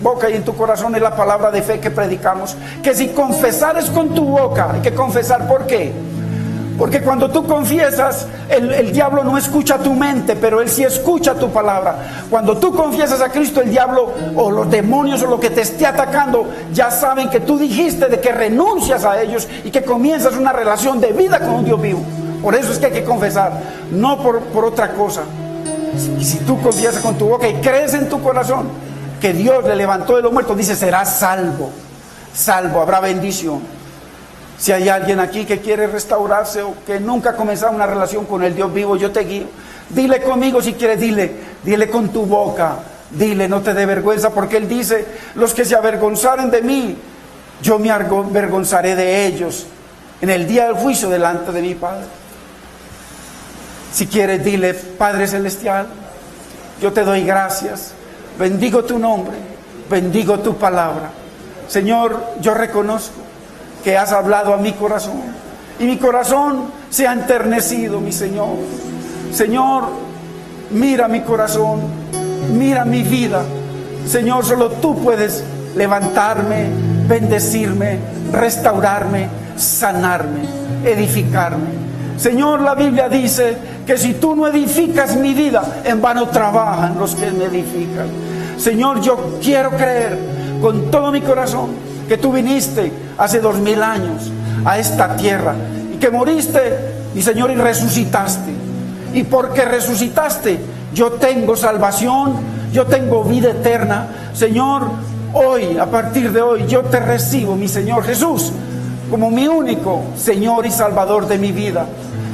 A: boca y en tu corazón, es la palabra de fe que predicamos, que si confesares con tu boca, hay que confesar. ¿Por qué? Porque cuando tú confiesas, el diablo no escucha tu mente, pero él sí escucha tu palabra. Cuando tú confiesas a Cristo, el diablo o los demonios o lo que te esté atacando ya saben que tú dijiste de que renuncias a ellos y que comienzas una relación de vida con un Dios vivo. Por eso es que hay que confesar, no por otra cosa. Y si tú confiesas con tu boca y crees en tu corazón que Dios le levantó de los muertos, dice, serás salvo, salvo, habrá bendición. Si hay alguien aquí que quiere restaurarse o que nunca ha comenzado una relación con el Dios vivo, yo te guío. Dile conmigo si quieres, dile con tu boca, dile, no te dé vergüenza, porque Él dice: los que se avergonzaren de mí, yo me avergonzaré de ellos en el día del juicio delante de mi Padre. Si quieres, dile: Padre Celestial, yo te doy gracias, bendigo tu nombre, bendigo tu palabra. Señor, yo reconozco que has hablado a mi corazón y mi corazón se ha enternecido, mi Señor. Señor, mira mi corazón, mira mi vida. Señor, solo tú puedes levantarme, bendecirme, restaurarme, sanarme, edificarme. Señor, la Biblia dice que si tú no edificas mi vida, en vano trabajan los que me edifican. Señor, yo quiero creer con todo mi corazón que tú viniste hace 2000 años a esta tierra y que moriste, mi Señor, y resucitaste. Y porque resucitaste, yo tengo salvación, yo tengo vida eterna. Señor, hoy, a partir de hoy, yo te recibo, mi Señor Jesús, como mi único Señor y Salvador de mi vida.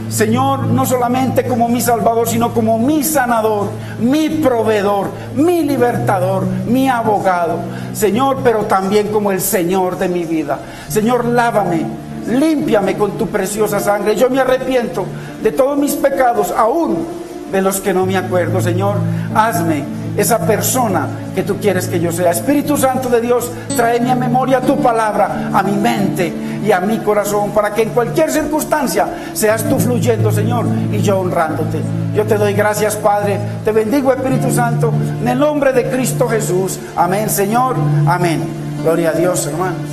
A: Señor, no solamente como mi Salvador, sino como mi sanador, mi proveedor, mi libertador, mi abogado. Señor, pero también como el Señor de mi vida. Señor, lávame, límpiame con tu preciosa sangre. Yo me arrepiento de todos mis pecados, aún de los que no me acuerdo. Señor, hazme esa persona que tú quieres que yo sea. Espíritu Santo de Dios, tráeme a memoria tu palabra, a mi mente y a mi corazón, para que en cualquier circunstancia seas tú fluyendo, Señor, y yo honrándote. Yo te doy gracias, Padre. Te bendigo, Espíritu Santo, en el nombre de Cristo Jesús. Amén, Señor. Amén. Gloria a Dios, hermanos.